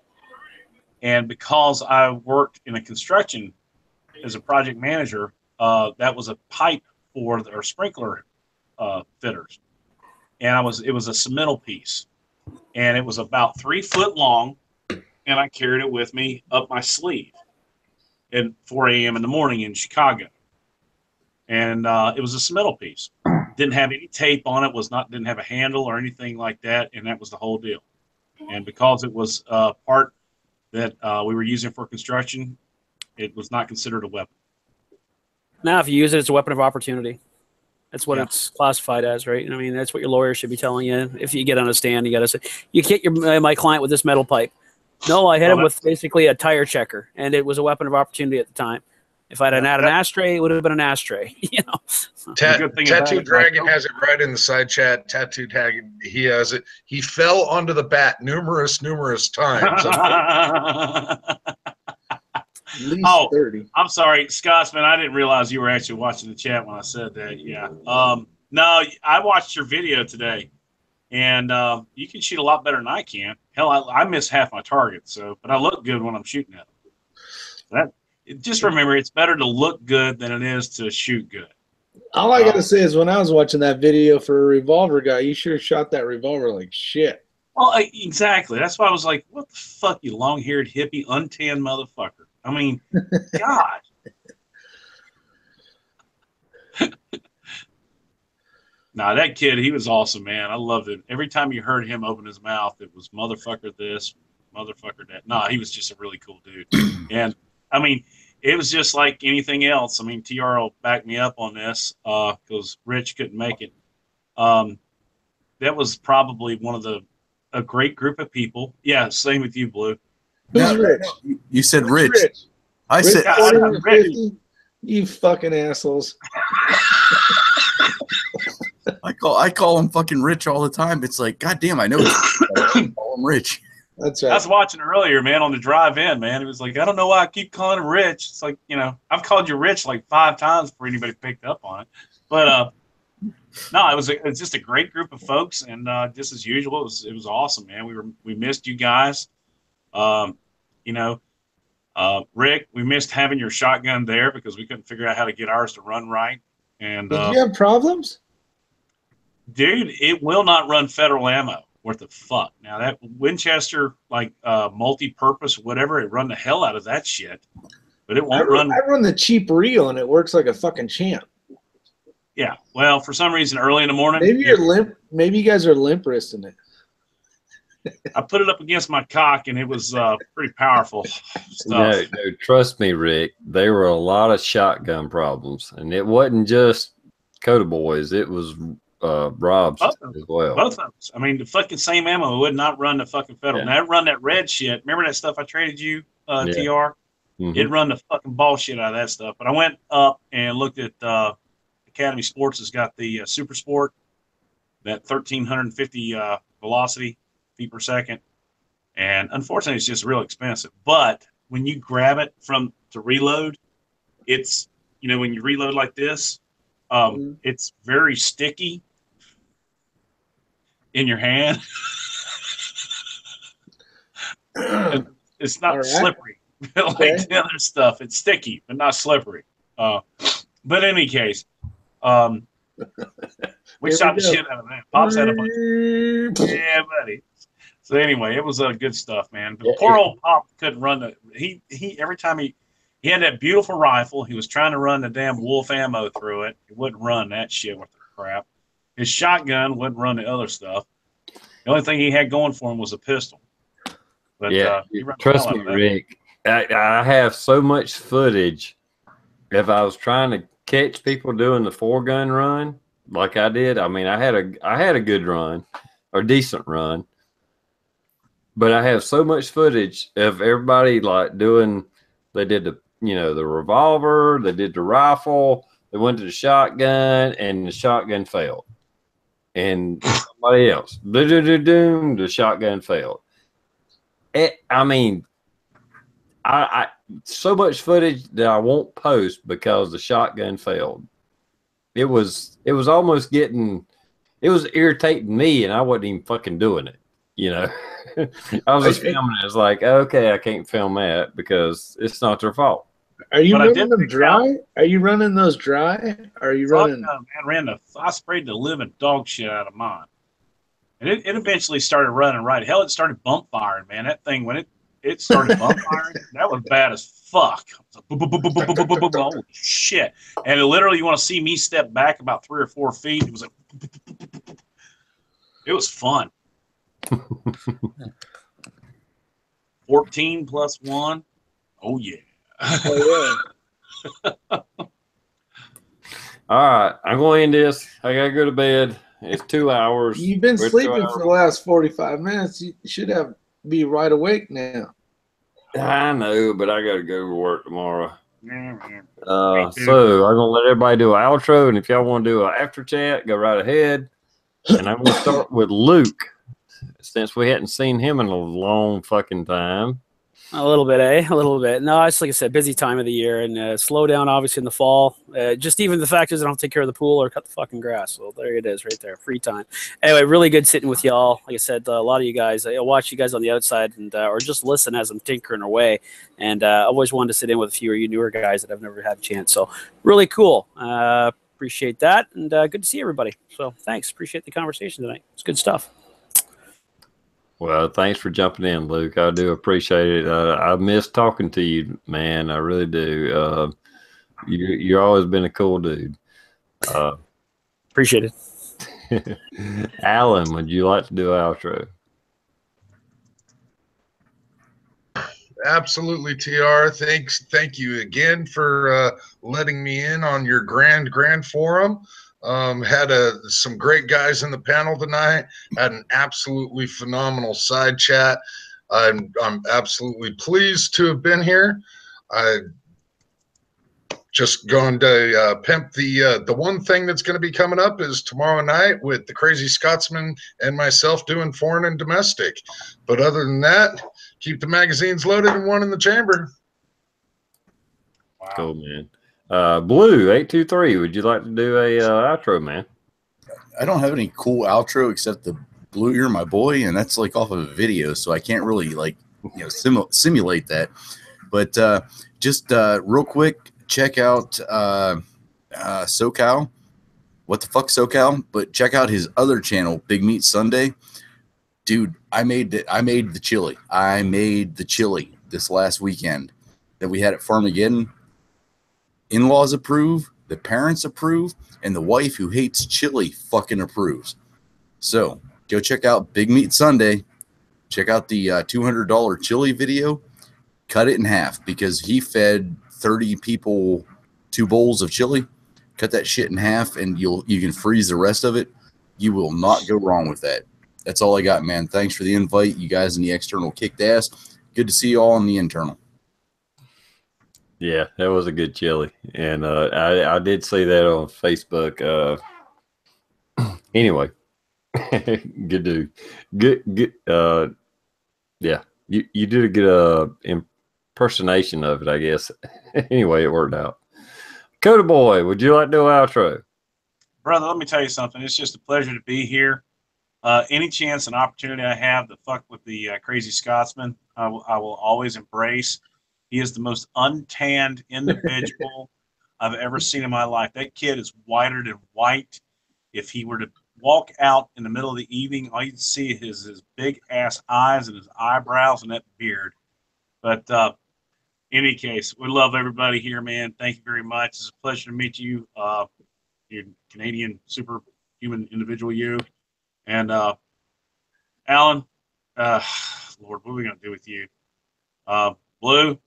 And because I worked in a construction as a project manager, that was a pipe for our sprinkler fitters. And it was a submittal piece. And it was about 3 foot long, and I carried it with me up my sleeve at 4 a.m. in the morning in Chicago. And it was a submittal piece. Didn't have any tape on it, didn't have a handle or anything like that, and that was the whole deal. And because it was part that we were using for construction, it was not considered a weapon. Now, if you use it, it's a weapon of opportunity. That's what it's classified as, right? I mean, that's what your lawyer should be telling you. If you get on a stand, you got to say, you hit my client with this metal pipe. No, I hit him with basically a tire checker, and it was a weapon of opportunity at the time. If I'd had an ashtray, it would have been an ashtray. Tattoo Dragon has it right in the side chat. Tattoo Dragon, he has it. He fell onto the bat numerous times. At least 30. I'm sorry, Scotsman. I didn't realize you were actually watching the chat when I said that. Yeah. No, I watched your video today, and you can shoot a lot better than I can. Hell, I miss half my targets, but I look good when I'm shooting at them. Just remember, it's better to look good than it is to shoot good. All I gotta say is, when I was watching that video for a revolver guy, you sure shot that revolver like shit. Well, exactly. That's why I was like, "What the fuck, you long-haired hippie, untanned motherfucker." I mean, God. Nah, that kid, he was awesome, man. I loved it. Every time you heard him open his mouth, it was motherfucker this, motherfucker that. Nah, he was just a really cool dude. And, I mean, it was just like anything else. I mean, TR will back me up on this because Rich couldn't make it. That was probably a great group of people. Yeah, same with you, Blue. Who's Rich? You said Rich. I Rich said Rich. You fucking assholes. I call him fucking Rich all the time. It's like, goddamn, I know. I call him Rich. That's I right. was watching earlier, man, on the drive in, man. It was like, I don't know why I keep calling him Rich. It's like, you know, I've called you Rich like 5 times before anybody picked up on it. But no, it was just a great group of folks, and just as usual, it was awesome, man. We missed you guys. You know, Rick, we missed having your shotgun there because we couldn't figure out how to get ours to run right. And Did you have problems? dude, it will not run federal ammo worth the fuck. Now that Winchester, like multi-purpose, whatever, it run the hell out of that shit, but it won't run. I run the cheap reel and it works like a fucking champ. Yeah, well, for some reason, early in the morning, Maybe you're limp. Maybe you guys are limp wristing it. I put it up against my cock, and it was pretty powerful stuff. No, trust me, Rick. There were a lot of shotgun problems, and it wasn't just Coda Boys. It was Rob's Both as well. Both of us. I mean, the fucking same ammo would not run the fucking federal. Yeah. Now, it run that red shit. Remember that stuff I traded you, Yeah. TR? Mhm. It run the fucking ball shit out of that stuff. But I went up and looked at Academy Sports has got the Super Sport, that 1,350 velocity feet per second. And unfortunately, it's just real expensive. But when you grab it to reload, it's, you know, when you reload like this, it's very sticky in your hand. It's not slippery like the other stuff. It's sticky, but not slippery. But in any case, we shot the shit out of that. Pops had a bunch. Yeah, buddy. So anyway, it was good stuff, man. But poor old Pop couldn't run the. He every time he had that beautiful rifle, he was trying to run the damn Wolf ammo through it. He wouldn't run that shit with the crap. His shotgun wouldn't run the other stuff. The only thing he had going for him was a pistol. But yeah, trust me, Rick. I have so much footage. If I was trying to catch people doing the 4-gun run like I did, I mean, I had a good run or decent run, but I have so much footage of everybody like doing. They did the revolver, they did the rifle, they went to the shotgun, and the shotgun failed, and somebody else, the shotgun failed. I mean, I so much footage that I won't post because the shotgun failed. It was almost getting, it was irritating me, and I wasn't even fucking doing it. You know, I was just filming it. It's like, okay, I can't film that because it's not their fault. Are you running them dry? Are you running those dry? Or are you running? I sprayed the living dog shit out of mine. And it eventually started running right. Hell, it started bump firing, man. That thing, when it started bump firing, that was bad as fuck. Holy shit. And literally, you want to see me step back about 3 or 4 feet. It was like, it was fun. 14 plus 1. Oh, yeah. Oh, yeah. All right. I'm going to end this. I got to go to bed. It's 2 hours. You've been sleeping for the last 45 minutes. You should be right awake now. I know, but I got to go to work tomorrow. So I'm going to let everybody do an outro. And if y'all want to do an after chat, go right ahead. And I'm going to start with Luke, since we hadn't seen him in a long fucking time. A little bit, eh? A little bit. No, it's like I said, busy time of the year, and slow down obviously in the fall. Just even the fact is I don't take care of the pool or cut the fucking grass. So there it is right there, free time. Anyway, really good sitting with y'all. Like I said, a lot of you guys, I watch you guys on the outside and or just listen as I'm tinkering away. And I've always wanted to sit in with a few of you newer guys that I've never had a chance. So really cool. Appreciate that, and good to see everybody. So thanks. Appreciate the conversation tonight. It's good stuff. Well, thanks for jumping in, Luke. I do appreciate it. I miss talking to you, man. I really do. You're always been a cool dude. Appreciate it. Alan, would you like to do an outro? Absolutely, TR. Thank you again for letting me in on your grand forum. Had some great guys in the panel tonight. Had an absolutely phenomenal side chat. I'm absolutely pleased to have been here. I just going to pimp the one thing that's going to be coming up is tomorrow night with the Crazy Scotsman and myself doing foreign and domestic. But other than that, keep the magazines loaded and one in the chamber. Wow. Cool, man. Blue 823. Would you like to do a outro, man? I don't have any cool outro except the Blue, You're My Boy, and that's like off of a video, so I can't really like simulate that. But just real quick, check out SoCal. What the fuck, SoCal? But check out his other channel, Big Meat Sunday. Dude, I made the chili. I made the chili this last weekend that we had at Farmageddon. In-laws approve, the parents approve, and the wife who hates chili fucking approves. So go check out Big Meat Sunday. Check out the $200 chili video. Cut it in half because he fed 30 people 2 bowls of chili. Cut that shit in half, and you can freeze the rest of it. You will not go wrong with that. That's all I got, man. Thanks for the invite. You guys in the external kicked ass. Good to see you all in the internal. Yeah, that was a good chili, and I did see that on Facebook. Anyway, good dude. Good. Yeah, you did a good impersonation of it, I guess. Anyway, it worked out. Coda Boy, would you like to do an outro? Brother, let me tell you something. It's just a pleasure to be here. Any chance and opportunity I have to fuck with the Crazy Scotsman, I will always embrace. He is the most untanned individual I've ever seen in my life. That kid is whiter than white. If he were to walk out in the middle of the evening, all you'd see is his big ass eyes and his eyebrows and that beard. But any case, we love everybody here, man. Thank you very much. It's a pleasure to meet you, you Canadian superhuman individual, you. And Alan, Lord, what are we going to do with you? Blue,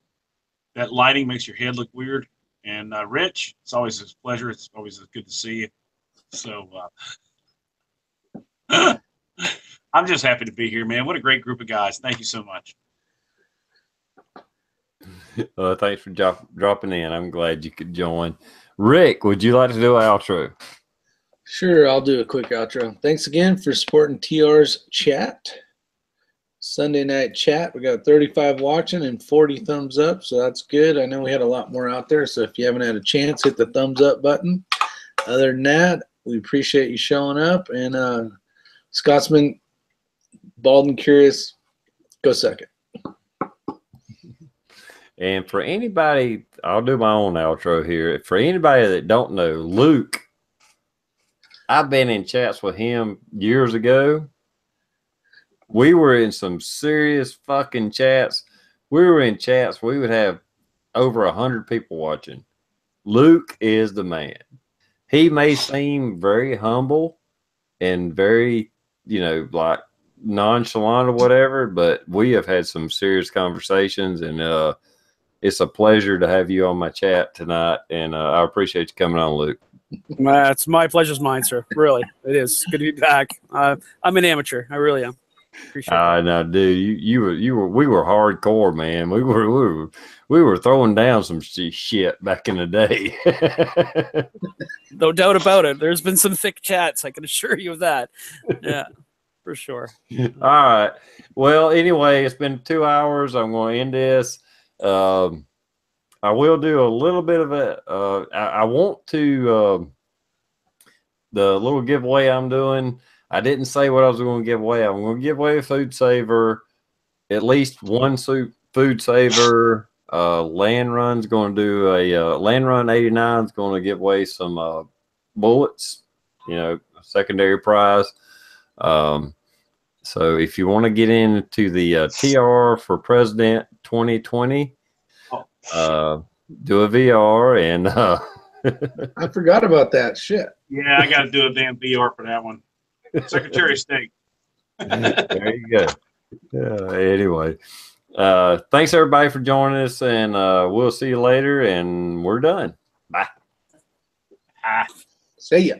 that lighting makes your head look weird. And Rich, it's always a pleasure. It's always good to see you. So I'm just happy to be here, man. What a great group of guys. Thank you so much. Thanks for dropping in. I'm glad you could join. Rick, would you like to do an outro? Sure, I'll do a quick outro. Thanks again for supporting TR's chat. Sunday night chat. We got 35 watching and 40 thumbs up, so that's good. I know we had a lot more out there, so if you haven't had a chance, hit the thumbs up button. Other than that, we appreciate you showing up. And Scotsman, bald and curious, go second. And for anybody, I'll do my own outro here. For anybody that don't know, Luke, I've been in chats with him years ago. We were in some serious fucking chats. We were in chats. We would have over 100 people watching. Luke is the man. He may seem very humble and very, like nonchalant or whatever, but we have had some serious conversations, and it's a pleasure to have you on my chat tonight, and I appreciate you coming on, Luke. It's my pleasure's mine, sir. Really, it is good to be back. I'm an amateur. I really am. Appreciate that. No, dude, we were hardcore, man. We were throwing down some shit back in the day. No doubt about it. There's been some thick chats. I can assure you of that. Yeah, for sure. All right. Well, anyway, it's been 2 hours. I'm going to end this. I will do a little bit of it. I want to the little giveaway I'm doing. I didn't say what I was going to give away. I'm going to give away a food saver, at least one food saver. Land Run's going to do a Land Run 89 is going to give away some bullets, secondary prize. So if you want to get into the TR for President 2020, do a VR and I forgot about that shit. Yeah, I got to do a damn VR for that one. Secretary of State. There you go. Anyway, thanks everybody for joining us, and we'll see you later, and we're done. Bye. See ya.